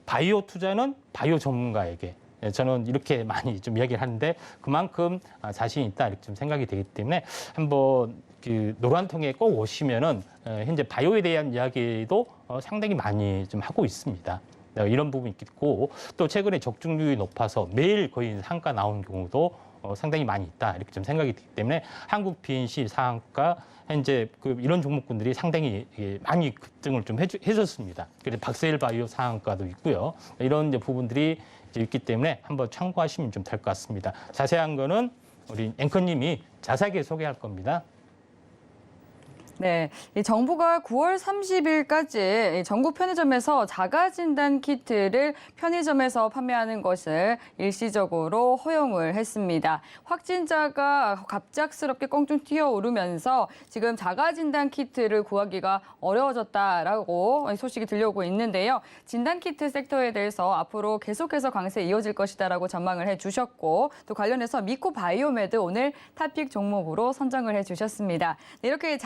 바이오 투자는 바이오 전문가에게 저는 이렇게 많이 좀 이야기를 하는데 그만큼 자신이 있다 이렇게 좀 생각이 되기 때문에 한번 그 노란통에 꼭 오시면은 현재 바이오에 대한 이야기도 상당히 많이 좀 하고 있습니다. 이런 부분이 있고 또 최근에 적중률이 높아서 매일 거의 상가 나온 경우도 상당히 많이 있다 이렇게 좀 생각이 들기 때문에 한국 BNC 상가 현재 이런 종목군들이 상당히 많이 급등을 좀 해줬습니다. 그래서 박세일 바이오 상한가도 있고요. 이런 이제 부분들이 이제 있기 때문에 한번 참고하시면 좀 될 것 같습니다. 자세한 거는 우리 앵커님이 자세하게 소개할 겁니다. 네, 이 정부가 9월 30일까지 전국 편의점에서 자가진단 키트를 편의점에서 판매하는 것을 일시적으로 허용을 했습니다. 확진자가 갑작스럽게 껑충 뛰어오르면서 지금 자가진단 키트를 구하기가 어려워졌다라고 소식이 들려오고 있는데요. 진단 키트 섹터에 대해서 앞으로 계속해서 강세 이어질 것이다라고 전망을 해주셨고 또 관련해서 미코 바이오메드 오늘 탑픽 종목으로 선정을 해주셨습니다. 네, 이렇게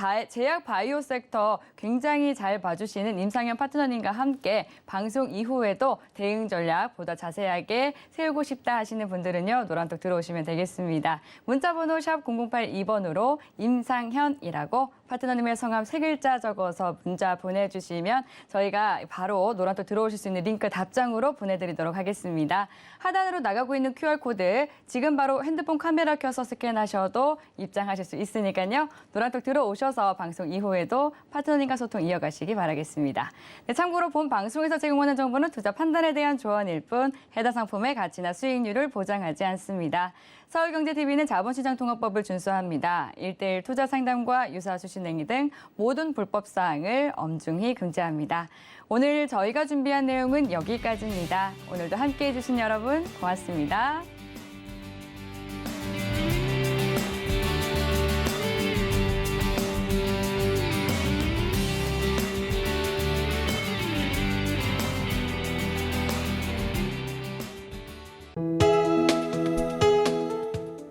제약 바이오 섹터 굉장히 잘 봐주시는 임상현 파트너님과 함께 방송 이후에도 대응 전략 보다 자세하게 세우고 싶다 하시는 분들은요. 노란톡 들어오시면 되겠습니다. 문자번호 샵 0082번으로 임상현이라고 파트너님의 성함 3글자 적어서 문자 보내주시면 저희가 바로 노란톡 들어오실 수 있는 링크 답장으로 보내드리도록 하겠습니다. 하단으로 나가고 있는 QR코드 지금 바로 핸드폰 카메라 켜서 스캔하셔도 입장하실 수 있으니까요. 노란톡 들어오셔서 방송 이후에도 파트너님과 소통 이어가시기 바라겠습니다. 네, 참고로 본 방송에서 제공하는 정보는 투자 판단에 대한 조언일 뿐 해당 상품의 가치나 수익률을 보장하지 않습니다. 서울경제TV는 자본시장통합법을 준수합니다. 1:1 투자 상담과 유사 수신 행위 등 모든 불법 사항을 엄중히 금지합니다. 오늘 저희가 준비한 내용은 여기까지입니다. 오늘도 함께해 주신 여러분 고맙습니다.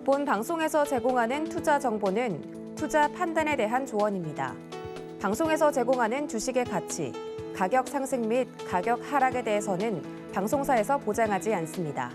본 방송에서 제공하는 투자 정보는 투자 판단에 대한 조언입니다. 방송에서 제공하는 주식의 가치, 가격 상승 및 가격 하락에 대해서는 방송사에서 보장하지 않습니다.